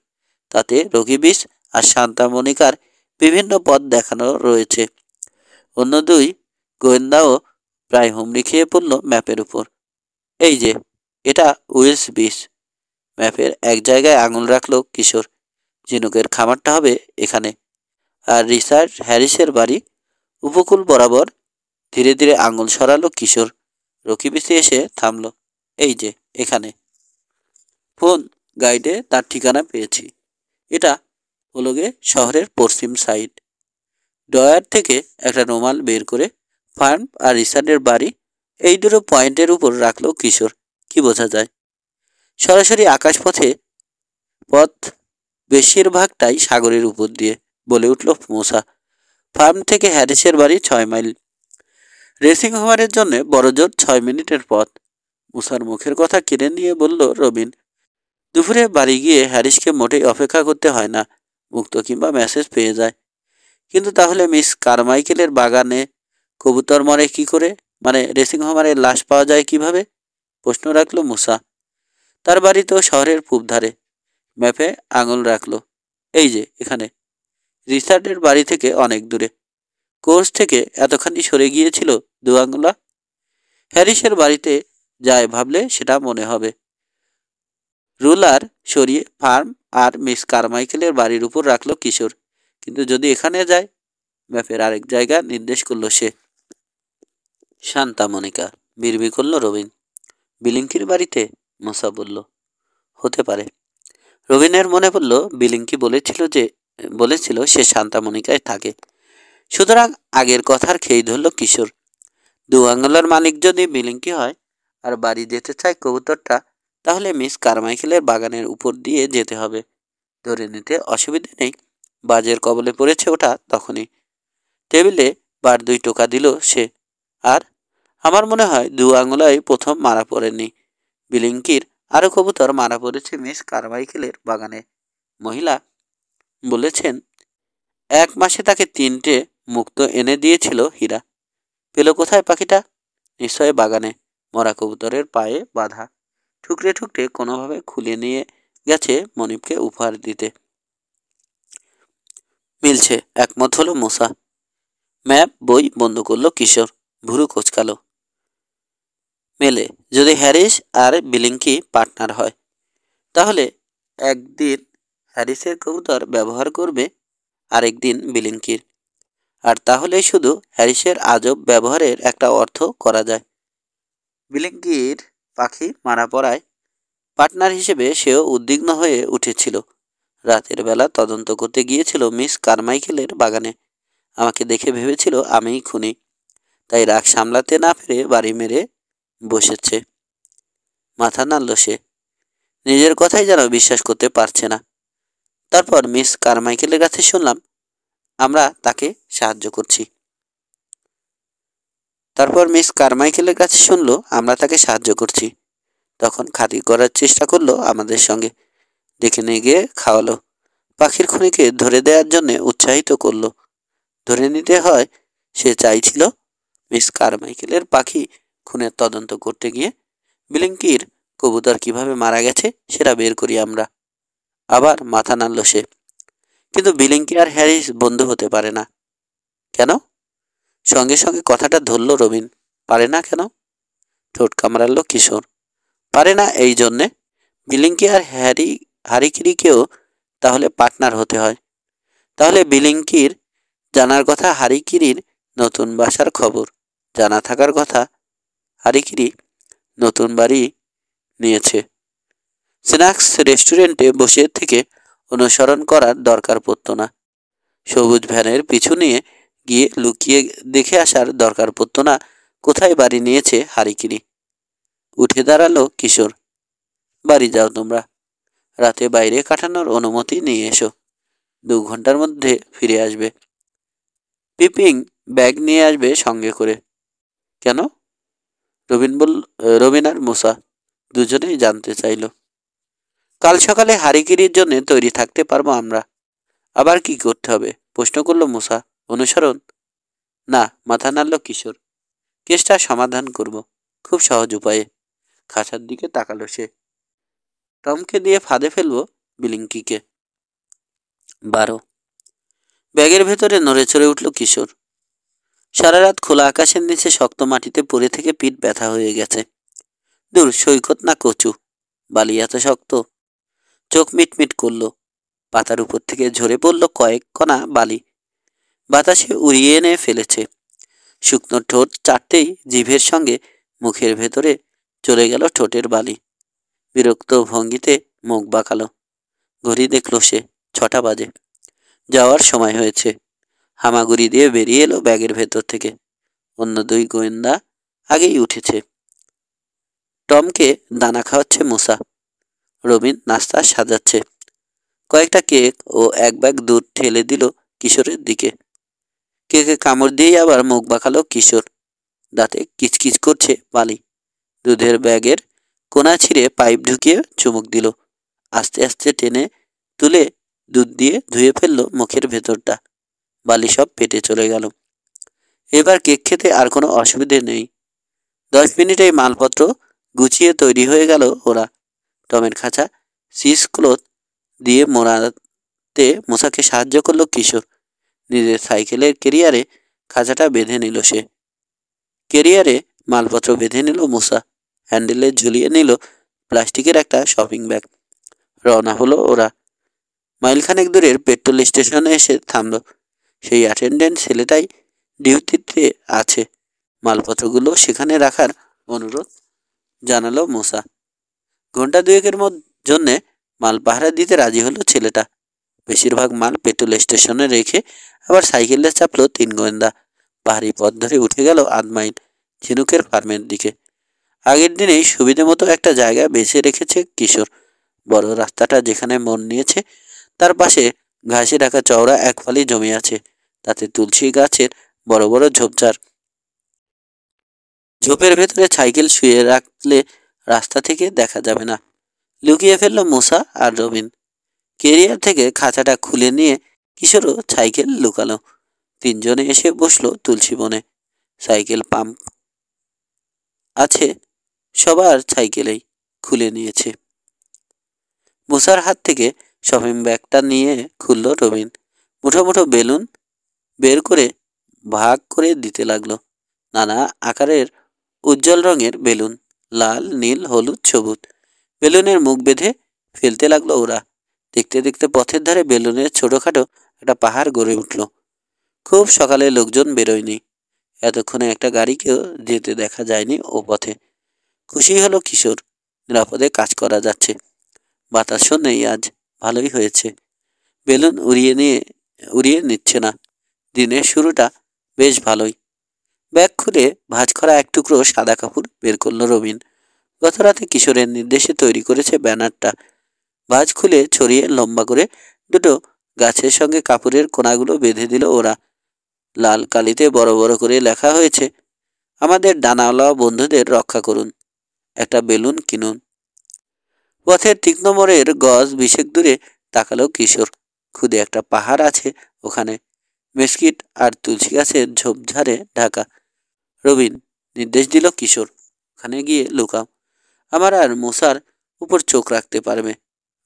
তাতে রকি বিচ আর সান্তা মনিকার বিভিন্ন পথ দেখানো রয়েছে। অন্য দুই গোয়েন্দাও প্রায় হুমড়ি খেয়ে পড়ল ম্যাপের উপর। এই যে, এটা উইলস বিচ। ম্যাপের এক জায়গায় আঙুল রাখলো কিশোর। ঝিনুকের খামারটা হবে এখানে। আর রিচার্ড হ্যারিসের বাড়ি উপকূল বরাবর। ধীরে ধীরে আঙুল সরালো কিশোর। রকি বিচে এসে থামল। এই যে, এখানে। ফোন গাইডে তার ঠিকানা পেয়েছি। এটা হলো গে শহরের পশ্চিম সাইড। ডয়ার থেকে একটা রুমাল বের করে ফার্ম আর রিসার্ডের বাড়ি এই দুটো পয়েন্টের উপর রাখলো কিশোর। কি বোঝা যায়? সরাসরি আকাশপথে পথ, বেশিরভাগটাই সাগরের উপর দিয়ে, বলে উঠল মুসা। ফার্ম থেকে হ্যারিসের বাড়ি 6 মাইল। রেসিং হোমারের জন্য বড়জোর 6 মিনিটের পথ। মুসার মুখের কথা কেড়ে নিয়ে বলল রবিন। দুপুরে বাড়ি গিয়ে হ্যারিসকে মোটেই অপেক্ষা করতে হয় না। মুক্ত কিংবা মেসেজ পেয়ে যায়। কিন্তু তাহলে মিস কারমাইকেলের বাগানে কবুতর মরে কি করে, মানে রেসিং হোমারের লাশ পাওয়া যায় কিভাবে? প্রশ্ন রাখলো মুসা। তার বাড়ি তো শহরের পূব ধারে। ম্যাপে আঙুল রাখলো। এই যে, এখানে। রিচার্ডের বাড়ি থেকে অনেক দূরে। কোর্স থেকে এতখানি সরে গিয়েছিল 2 আঙুলা। হ্যারিসের বাড়িতে যায় ভাবলে সেটা মনে হবে। রুলার সরিয়ে ফার্ম আর মিস কারমাইকেলের বাড়ির উপর রাখলো কিশোর। কিন্তু যদি এখানে যায়? ম্যাপের আরেক জায়গা নির্দেশ করলো সে। শান্তা মনিকা, বিড়বিড় করল রবিন। বিলিংকির বাড়িতে? মুসা বলল। হতে পারে। রবিনের মনে পড়ল বিলিংকি বলেছিল সে শান্তা মনিকায় থাকে। সুতরাং আগের কথার খেই ধরল কিশোর। 2 আঙুলার মালিক যদি বিলিংকি হয় আর বাড়ি যেতে চায় কবুতরটা, তাহলে মিস কারমাইকেলের বাগানের উপর দিয়ে যেতে হবে। ধরে নিতে অসুবিধে নেই বাজের কবলে পড়েছে ওটা তখনই। টেবিলে বার 2 টোকা দিল সে। আর আমার মনে হয় দু আঙুলাই প্রথম মারা পড়েনি। বিলিংকির আরও কবুতর মারা পড়েছে মিস কারমাইকেলের বাগানে। মহিলা বলেছেন 1 মাসে তাকে 3টে মুক্ত এনে দিয়েছিল হীরা। পেল কোথায় পাখিটা? নিশ্চয় বাগানে। মরা কবুতরের পায়ে বাঁধা, ঠুকরে ঠুকরে কোনোভাবে খুলে নিয়ে গেছে মনিবকে উপহার দিতে। মিলছে, একমত হলো মূসা। ম্যাপ বই বন্ধ করলো কিশোর, ভুরু কোচকালো। মেলে, যদি হ্যারিস আর বিলিংকি পার্টনার হয়, তাহলে একদিন হ্যারিসের কবুতর ব্যবহার করবে, আরেকদিন বিলিংকির। আর তাহলেই শুধু হ্যারিসের আজব ব্যবহারের একটা অর্থ করা যায়। বিলিংকির পাখি মারা পড়ায় পার্টনার হিসেবে সেও উদ্বিগ্ন হয়ে উঠেছিল। রাতের বেলা তদন্ত করতে গিয়েছিল মিস কারমাইকেলের বাগানে। আমাকে দেখে ভেবেছিল আমিই খুনি, তাই রাগ সামলাতে না পেরে বাড়ি মেরে বসেছে। মাথা নাড়ল সে, নিজের কথাই যেন বিশ্বাস করতে পারছে না। তারপর মিস কারমাইকেলের কাছে শুনলাম আমরা তাকে সাহায্য করছি। তখন খাতির করার চেষ্টা করলো আমাদের সঙ্গে, ডেকে নিয়ে গিয়ে খাওয়ালো, পাখির খুনিকে ধরে দেওয়ার জন্য উৎসাহিত করলো। ধরে নিতে হয়, সে চাইছিল মিস কারমাইকেলের পাখি খুনের তদন্ত করতে গিয়ে বিলিংকির কবুতর কিভাবে মারা গেছে সেটা বের করি আমরা। আবার মাথা নাড়ল সে, কিন্তু বিলিংকি আর হ্যারিস বন্ধু হতে পারে না। কেন? সঙ্গে সঙ্গে কথাটা ধরল রবিন। পারে না কেন? ঠোঁট কামড়াল কিশোর। পারে না এই জন্যে বিলিংকি আর হারিকিরিকেও তাহলে পার্টনার হতে হয়। তাহলে বিলিংকির জানার কথা হারিকিরির নতুন বাসার খবর, জানা থাকার কথা হারিকিরি নতুন বাড়ি নিয়েছে। স্ন্যাক্স রেস্টুরেন্টে বসে থেকে অনুসরণ করার দরকার পড়তো না। সবুজ ভ্যানের পিছু নিয়ে গিয়ে লুকিয়ে দেখে আসার দরকার পড়তো না কোথায় বাড়ি নিয়েছে হারিকিরি। উঠে দাঁড়ালো কিশোর। বাড়ি যাও তোমরা, রাতে বাইরে কাটানোর অনুমতি নিয়ে এসো, 2 ঘন্টার মধ্যে ফিরে আসবে। পিপিং ব্যাগ নিয়ে আসবে সঙ্গে করে। কেন? রবিন আর মূসা দুজনেই জানতে চাইল। কাল সকালে হারিকিরির জন্য তৈরি থাকতে পারবো আমরা। আবার কি করতে হবে? প্রশ্ন করল মূসা। অনুসরণ? না, মাথা নাড়ল কিশোর। কেসটা সমাধান করব খুব সহজ উপায়ে। খাঁচার দিকে তাকালো সে। টমকে দিয়ে ফাঁদে ফেলবো বিলিংকিকে। 12। ব্যাগের ভেতরে নড়ে চড়ে উঠল কিশোর। সারা রাত খোলা আকাশের নিচে শক্ত মাটিতে পড়ে থেকে পিঠ ব্যথা হয়ে গেছে। দূর, সৈকত না কচু, বালি এত শক্ত। চোখ মিটমিট করল। পাতার উপর থেকে ঝরে পড়ল কয়েক কণা বালি, বাতাসে উড়িয়ে এনে ফেলেছে। শুকনো ঠোঁট চাটতেই জিভের সঙ্গে মুখের ভেতরে চলে গেল ঠোঁটের বালি। বিরক্ত ভঙ্গিতে মুখ বাঁকালো। ঘড়ি দেখল সে, 6টা বাজে। যাওয়ার সময় হয়েছে। হামাগুড়ি দিয়ে বেরিয়ে এলো ব্যাগের ভেতর থেকে। অন্য 2 গোয়েন্দা আগেই উঠেছে। টমকে দানা খাওয়াচ্ছে মূসা। রবিন নাস্তা সাজাচ্ছে। কয়েকটা কেক ও 1 ব্যাগ দুধ ঠেলে দিল কিশোরের দিকে। কেকে কামড় দিয়েই আবার মুখ বাঁকালো কিশোর। দাঁতে কিচকিচ করছে বালি। দুধের ব্যাগের কোনা ছিঁড়ে পাইপ ঢুকিয়ে চুমুক দিল। আস্তে আস্তে টেনে তুলে দুধ দিয়ে ধুয়ে ফেললো মুখের ভেতরটা। বালি সব পেটে চলে গেল। এবার কেক খেতে আর কোনো অসুবিধে নেই। 10 মিনিটেই মালপত্র গুছিয়ে তৈরি হয়ে গেল ওরা। টমের খাঁচা সিস ক্লথ দিয়ে মোড়াতে মূসাকে সাহায্য করলো কিশোর। নিজের সাইকেলের কেরিয়ারে খাঁচাটা বেঁধে নিল সে। কেরিয়ারে মালপত্র বেঁধে নিল মূসা। হ্যান্ডেলে ঝুলিয়ে নিল প্লাস্টিকের একটা শপিং ব্যাগ। রওনা হলো ওরা। মাইলখানেক দূরের পেট্রোল স্টেশনে এসে থামল। সেই অ্যাটেন্ডেন্ট ছেলেটাই ডিউটিতে আছে। মালপত্রগুলো সেখানে রাখার অনুরোধ জানালো মূসা। ঘন্টা 2-এর জন্যে মাল পাহারা দিতে রাজি হলো ছেলেটা। বেশিরভাগ মাল পেট্রোল স্টেশনে রেখে আবার সাইকেলে চাপলো 3 গোয়েন্দা। পাহাড়ি পথ ধরে উঠে গেল 8 মাইল ঝিনুকের ফার্মের দিকে। আগের দিনেই সুবিধে মতো একটা জায়গা বেছে রেখেছে কিশোর। বড় রাস্তাটা যেখানে মোড় নিয়েছে তার পাশে ঘাসে ঢাকা চওড়া 1 ফালি জমি আছে। তাতে তুলসী গাছের বড় বড় ঝোপঝাড়। ঝোপের ভেতরে সাইকেল শুয়ে রাখলে রাস্তা থেকে দেখা যাবে না। লুকিয়ে ফেলল মুসা আর রবিন। কেরিয়ার থেকে খাঁচাটা খুলে নিয়ে কিশোরও সাইকেল লুকালো। তিনজনে এসে বসলো তুলসী বনে। সাইকেল পাম্প আছে, সবার সাইকেলেই খুলে নিয়েছে। মুসার হাত থেকে শপিং ব্যাগটা নিয়ে খুলল রবিন। মুঠো মুঠো বেলুন বের করে ভাগ করে দিতে লাগলো। নানা আকারের উজ্জ্বল রঙের বেলুন, লাল, নীল, হলুদ, সবুজ। বেলুনের মুখ বেঁধে ফেলতে লাগলো ওরা। দেখতে দেখতে পথের ধারে বেলুনের ছোটখাটো একটা পাহাড় গড়ে উঠল। খুব সকালে লোকজন বেরোয়নি। এতক্ষণে একটা গাড়িকেও যেতে দেখা যায়নি ও পথে। খুশি হলো কিশোর, নিরাপদে কাজ করা যাচ্ছে। বাতাসও নেই আজ, ভালোই হয়েছে। বেলুন উড়িয়ে নিচ্ছে না। দিনের শুরুটা বেশ ভালোই। ব্যাগ খুলে ভাঁজ করা এক টুকরো সাদা কাপড় বের করলো রবিন। গত রাতে কিশোরের নির্দেশে তৈরি করেছে ব্যানারটা। ভাঁজ খুলে ছড়িয়ে লম্বা করে দুটো গাছের সঙ্গে কাপড়ের কোনাগুলো বেঁধে দিল ওরা। লাল কালিতে বড় বড় করে লেখা হয়েছে, আমাদের ডানাওয়ালা বন্ধুদের রক্ষা করুন, একটা বেলুন কিনুন। পথের তীক্ষ্ণ মোড়ের গজ বিশেক দূরে তাকালো কিশোর। খুদে একটা পাহাড় আছে ওখানে, মেসকিট আর তুলসী গাছের ঝোপঝাড়ে ঢাকা। রবিন নির্দেশ দিল কিশোর, ওখানে গিয়ে লুকাও। আমার আর মুসার উপর চোখ রাখতে পারবে।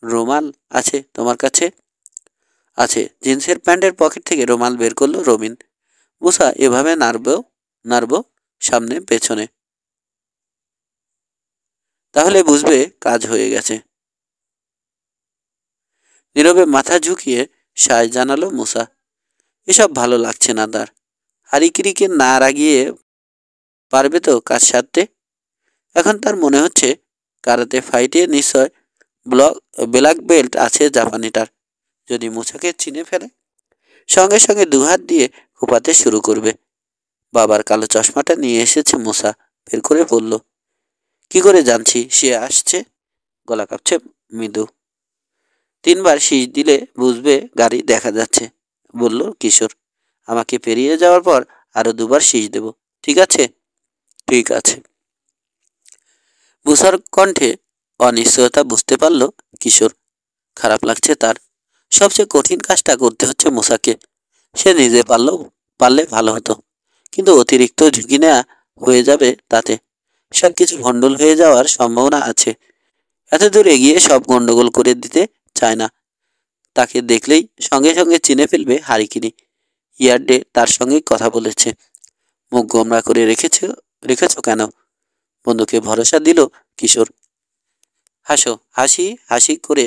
রুমাল আছে তোমার কাছে? আছে। জিন্সের প্যান্টের পকেট থেকে রুমাল বের করলো রবিন। মুসা এভাবে নাড়ব সামনে পেছনে, তাহলে বুঝবে কাজ হয়ে গেছে। নীরবে মাথা ঝুঁকিয়ে সায় জানালো মুসা। এসব ভালো লাগছে না তার। হারিকিরিকে না রাগিয়ে পারবে তো কাজ সারতে? এখন তার মনে হচ্ছে কারাতে ফাইটে নিশ্চয় ব্ল্যাক বেল্ট আছে জাপানিটার। যদি মুসাকে চিনে ফেলে, সঙ্গে সঙ্গে দুহাত দিয়ে কোপাতে শুরু করবে। বাবার কালো চশমাটা নিয়ে এসেছে মুসা, বের করে বলল। কি করে জানছি সে আসছে? গলা কাঁপছে মৃদু। 3 বার শীষ দিলে বুঝবে গাড়ি দেখা যাচ্ছে, বলল কিশোর। আমাকে পেরিয়ে যাওয়ার পর আরো 2 বার শীষ দেব, ঠিক আছে? ঠিক আছে। মুসার কণ্ঠে অনিশ্চয়তা বুঝতে পারল কিশোর। খারাপ লাগছে তার। সবচেয়ে কঠিন কাজটা করতে হচ্ছে মুসাকে। সে নিজে পারলে ভালো হতো, কিন্তু অতিরিক্ত ঝুঁকি নেওয়া হয়ে যাবে তাতে। সবকিছু ভণ্ডুল হয়ে যাওয়ার সম্ভাবনা আছে। এত দূর এগিয়ে সব গন্ডগোল করে দিতে চায় না। তাকে দেখলেই সঙ্গে সঙ্গে চিনে ফেলবে হারিকিনি। ইয়ার্ডে তার সঙ্গেই কথা বলেছে। মুখ গোমরা করে রেখেছ কেন? বন্ধুকে ভরসা দিল কিশোর। হাসি করে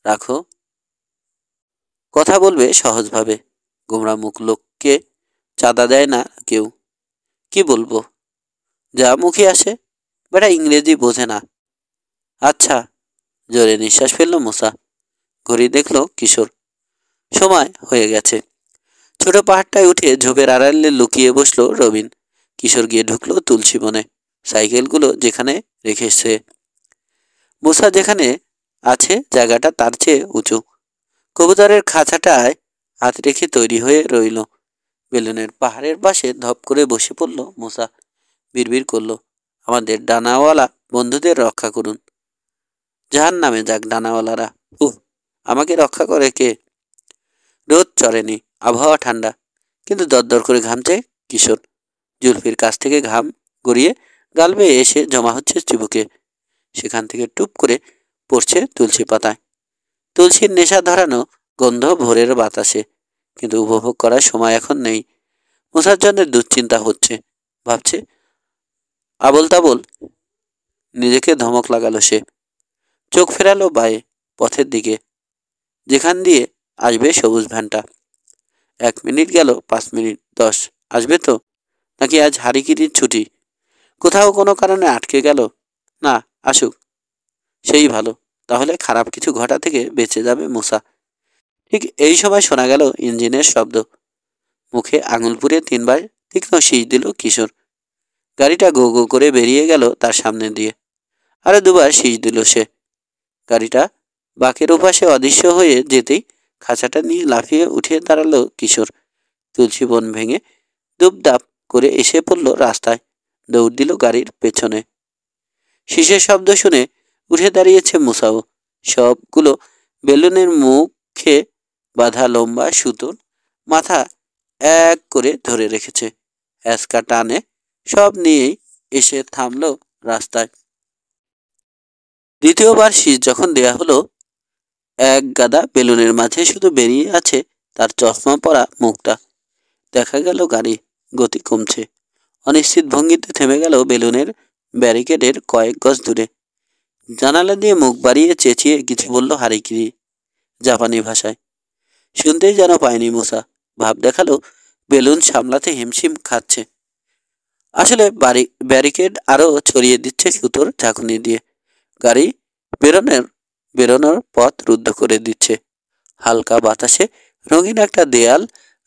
রাখো, কথা বলবে সহজভাবে। গোমরা মুখ লোককে চাঁদা দেয় না কেউ। কি বলবো? যা মুখে আসে। বেটা ইংরেজি বোঝে না। আচ্ছা। জোরে নিঃশ্বাস ফেলল মুসা। ঘড়ি দেখল কিশোর। সময় হয়ে গেছে। ছোট পাহাড়টায় উঠে ঝোপের আড়ালে লুকিয়ে বসলো রবিন। কিশোর গিয়ে ঢুকলো তুলসী বনে। সাইকেলগুলো যেখানে রেখেছে। মুসা যেখানে আছে জায়গাটা তার চেয়ে উঁচু। কবুতরের খাঁচাটায় হাত রেখে তৈরি হয়ে রইল। বেলুনের পাহাড়ের পাশে ধপ করে বসে পড়ল মুসা। বিড়বিড় করল, আমাদের ডানাওয়ালা বন্ধুদের রক্ষা করুন। জাহান্নামে যাক ডানাওয়ালারা। উহ, আমাকে রক্ষা করে কে? রোদ চড়েনি, আবহাওয়া ঠান্ডা, কিন্তু দরদর করে ঘামছে কিশোর। জুলফির কাছ থেকে ঘাম গড়িয়ে গাল বেয়ে এসে জমা হচ্ছে চিবুকে। সেখান থেকে টুপ করে পড়ছে তুলসী পাতায়। তুলসীর নেশা ধরানো গন্ধ ভোরের বাতাসে, কিন্তু উপভোগ করার সময় এখন নেই। মুসার জন্য দুশ্চিন্তা হচ্ছে। ভাবছে, আবল তাবল নিজেকে ধমক লাগালো সে। চোখ ফেরালো বায়ে, পথের দিকে, যেখান দিয়ে আসবে সবুজ ভ্যানটা। 1 মিনিট গেল, 5 মিনিট, 10। আসবে তো? নাকি আজ হারিকিরির ছুটি? কোথাও কোনো কারণে আটকে গেল? না, আসুক, সেই ভালো। তাহলে খারাপ কিছু ঘটা থেকে বেঁচে যাবে মুসা। ঠিক এই সময় শোনা গেল ইঞ্জিনের শব্দ। মুখে আঙুল পুড়ে 3 বার তীক্ষ্ণ শীষ দিল কিশোর। গাড়িটা গো গো করে বেরিয়ে গেল তার সামনে দিয়ে। আরো 2 বার শীষ দিল সে। গাড়িটা বাঁকের ওপাশে অদৃশ্য হয়ে যেতেই খাঁচাটা নিয়ে লাফিয়ে উঠে দাঁড়ালো কিশোর। তুলসী বন ভেঙে দুপদাপ করে এসে পড়ল রাস্তায়। দৌড় দিল গাড়ির পেছনে। শীষের শব্দ শুনে উঠে দাঁড়িয়েছে মুসাও। সবগুলো বেলুনের মুখে বাঁধা লম্বা সুতোর মাথা এক করে ধরে রেখেছে। অ্যাসকা টানে সব নিয়েই এসে থামলো রাস্তায়। দ্বিতীয়বার শীষ যখন দেয়া হলো, এক গাদা বেলুনের মাঝে শুধু বেরিয়ে আছে তার চশমা পরা মুখটা। দেখা গেল গাড়ি গতি কমছে। অনিশ্চিত ভঙ্গিতে থেমে গেল বেলুনের ব্যারিকেডের কয়েক গজ দূরে। জানালা দিয়ে মুখ বাড়িয়ে চেঁচিয়ে কিছু বলল হারিকিরি জাপানি ভাষায়। শুনতেই যেন পায়নি মুসা। ভাব দেখালো বেলুন সামলাতে হিমশিম খাচ্ছে। আসলে ব্যারিকেড আরো ছড়িয়ে দিচ্ছে সুতোর ঝাঁকুনি দিয়ে। গাড়ি বেরোনোর পথ রুদ্ধ করে দিচ্ছে। হালকা বাতাসে রঙিন একটা দেয়াল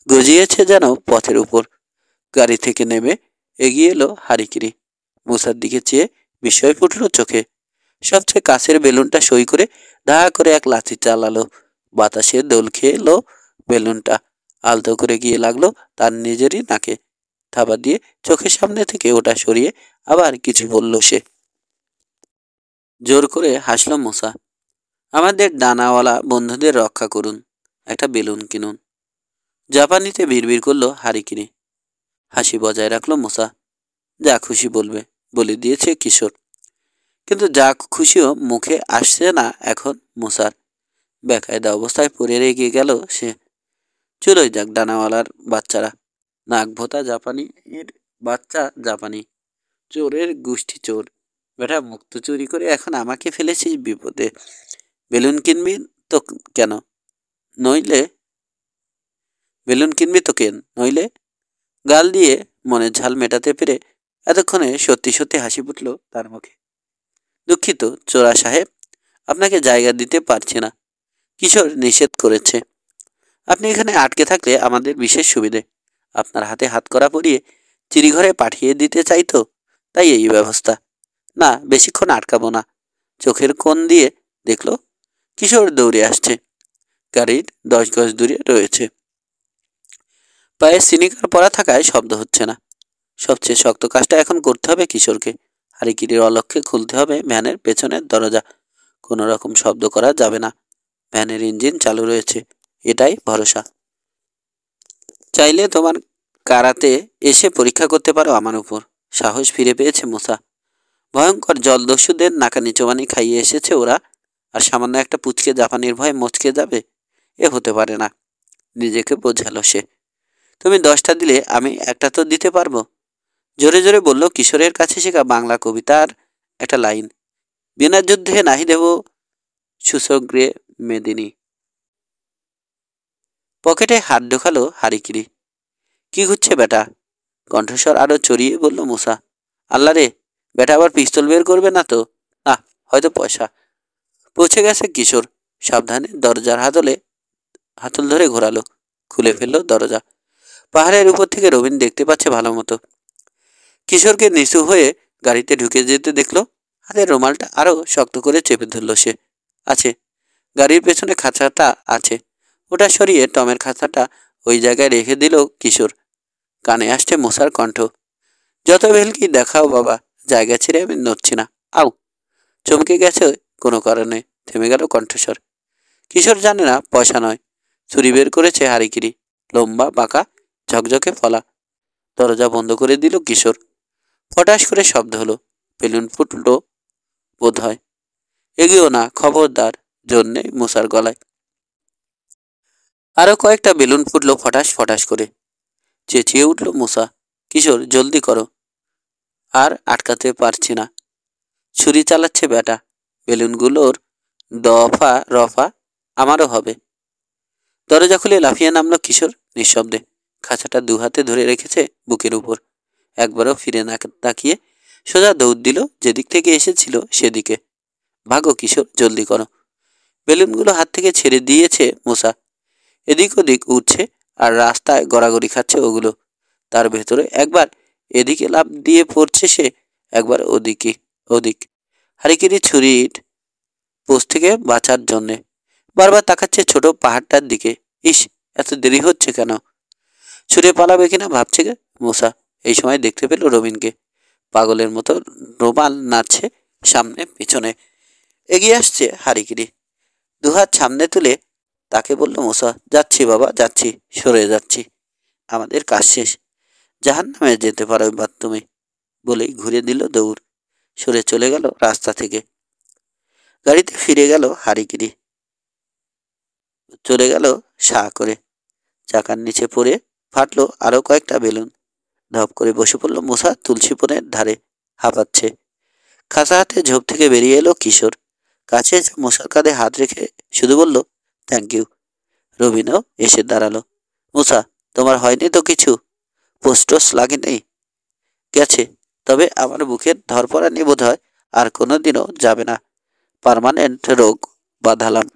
গজিয়েছে যেন পথের উপর। গাড়ি থেকে নেমে এগিয়ে এলো হারিকিরি। মুসার দিকে চেয়ে বিস্ময় ফুটল চোখে। সবচেয়ে কাছের বেলুনটা সই করে ধা করে এক লাথি চালালো। বাতাসে দোল খেয়ে এলো বেলুনটা। আলতো করে গিয়ে লাগলো তার নিজেরই নাকে। থাবা দিয়ে চোখের সামনে থেকে ওটা সরিয়ে আবার কিছু বলল সে। জোর করে হাসল মুসা। আমাদের ডানাওয়ালা বন্ধুদের রক্ষা করুন, একটা বেলুন কিনুন। জাপানিতে বিড়বিড় করলো হারিকিরি। হাসি বজায় রাখলো মুসা। যা খুশি বলবে বলে দিয়েছে কিশোর। কিন্তু যা খুশিও মুখে আসছে না এখন মুসার। বেকায়দা অবস্থায় পড়ে রেগে গেল সে। চুলোই যাক ডানাওয়ালার বাচ্চারা। নাক ভোতা জাপানির বাচ্চা জাপানি। চোরের গোষ্ঠী চোর। বেটা মুক্ত চুরি করে এখন আমাকে ফেলেছিস বিপদে। বেলুন কিনবি তো কেন নইলে বেলুন কিনবি তো কেন নইলে? গাল দিয়ে মনে ঝাল মেটাতে পেরে এতক্ষণে সত্যি সত্যি হাসি ফুটল তার মুখে। দুঃখিত চোরা সাহেব, আপনাকে জায়গা দিতে পারছি না। কিশোর নিষেধ করেছে। আপনি এখানে আটকে থাকলে আমাদের বিশেষ সুবিধে। আপনার হাতে হাত করা পরিয়ে চিড়িঘরে পাঠিয়ে দিতে চাইতো, তাই এই ব্যবস্থা। না, বেশিক্ষণ আটকাবো না। চোখের কোণ দিয়ে দেখল কিশোর দৌড়ে আসছে। গাড়ির 10 গজ দূরে রয়েছে। পায়ে সিনিকার পরা থাকায় শব্দ হচ্ছে না। সবচেয়ে শক্ত কাজটা এখন করতে হবে কিশোরকে। হারিকিরির অলক্ষ্যে খুলতে হবে ভ্যানের পেছনের দরজা। কোনো রকম শব্দ করা যাবে না। ভ্যানের ইঞ্জিন চালু রয়েছে, এটাই ভরসা। চাইলে তোমার কারাতে এসে পরীক্ষা করতে পারো আমার উপর। সাহস ফিরে পেয়েছে মুসা। ভয়ঙ্কর জলদস্যুদের নাকানি চোবানি খাইয়ে এসেছে ওরা, আর সামান্য একটা পুচকে জাপানির ভয়ে মচকে যাবে? এ হতে পারে না। নিজেকে বোঝালো সে। তুমি 10টা দিলে আমি একটা তো দিতে পারবো। জোরে জোরে বলল কিশোরের কাছে শেখা বাংলা কবিতার একটা লাইন। বিনা যুদ্ধে নাহি দেব সুসগ্রে মেদিনী। পকেটে হাত ঢোকালো হারিকিরি। কি ঘুরছে বেটা? কণ্ঠস্বর আরো চড়িয়ে বলল মুসা। আল্লাহ রে, বেটা আবার পিস্তল বের করবে না তো? না, হয়তো পয়সা। পৌঁছে গেছে কিশোর। সাবধানে দরজার হাতল ধরে ঘোরালো। খুলে ফেললো দরজা। পাহাড়ের উপর থেকে রবিন দেখতে পাচ্ছে ভালো মতো। কিশোরকে নিচু হয়ে গাড়িতে ঢুকে যেতে দেখলো। হাতের রুমালটা আরো শক্ত করে চেপে ধরলো সে। আছে, গাড়ির পেছনে খাঁচাটা আছে। ওটা সরিয়ে টমের খাঁচাটা ওই জায়গায় রেখে দিল কিশোর। কানে আসছে মশার কণ্ঠ। যত ভেলকি দেখাও বাবা, জায়গা ছেড়ে আমি নড়ছি না। আউ! চমকে গেছে কোনো কারণে। থেমে গেল কণ্ঠস্বর। কিশোর জানে না পয়সা নয়। ছুরি বের করেছে হারিকিরি। লম্বা বাঁকা ঝকঝকে ফলা। দরজা বন্ধ করে দিল কিশোর। ফটাস করে শব্দ হলো। বেলুন ফুটল বোধ হয়। এগিয়েও না, খবরদার, জন্যে মুসার গলায়। আরো কয়েকটা বেলুন ফুটল ফটাস ফটাস করে। চেঁচিয়ে উঠল মুসা। কিশোর, জলদি করো। আর আটকাতে পারছি না। ছুরি চালাচ্ছে বেটা। বেলুনগুলোর দফা রফা আমারও হবে। দরজা খুলে লাফিয়ে নামলো কিশোর নিঃশব্দে। খাঁচাটা 2 হাতে ধরে রেখেছে বুকের উপর। একবারও ফিরে না তাকিয়ে সোজা দৌড় দিল যেদিক থেকে এসেছিল সেদিকে। ভাগো কিশোর, জলদি করো। বেলুনগুলো হাত থেকে ছেড়ে দিয়েছে মুসা। এদিক ওদিক উঠছে আর রাস্তায় গড়াগড়ি খাচ্ছে ওগুলো। তার ভেতরে একবার এদিকে লাফ দিয়ে পড়ছে সে, একবার ওদিক। হারিকেরি ছুরির পোস্ট থেকে বাঁচার জন্যে বারবার তাকাচ্ছে ছোট পাহাড়টার দিকে। ইস, এত দেরি হচ্ছে কেন? ছুটে পালাবে কিনা ভাবছে মুসা। এই সময় দেখতে পেল রবিনকে। পাগলের মতো রুমাল নাড়ছে সামনে পিছনে। এগিয়ে আসছে হারিকিরি, দুহাত সামনে তুলে তাকে বলল মুসা, যাচ্ছি বাবা যাচ্ছি, সরে যাচ্ছি, আমাদের কাজ শেষ, জাহান্নামে যেতে পারো এবার তুমি, বলেই ঘুরে দিল দৌড়, সরে চলে গেল রাস্তা থেকে। গাড়িতে ফিরে গেল হারিকিরি, চলে গেল সাঁ করে। চাকার নিচে পড়ে ফাটলো আরো কয়েকটা বেলুন। ধপ করে বসে পড়ল মুসা তুলসী বনের ধারে, হাঁপাচ্ছে। খাঁচা হাতে ঝোপ থেকে বেরিয়ে এলো কিশোর, কাছে এসে মুসার কাঁধে হাত রেখে শুধু বলল, থ্যাংক ইউ। রবিনও এসে দাঁড়ালো। মুসা, তোমার হয়নি তো কিছু? পোস্টোস লাগেনি? গেছে, তবে আমার বুকের ধরপড়ানি বোধ হয় আর কোনোদিনও যাবে না। পার্মানেন্ট রোগ বাঁধালাম।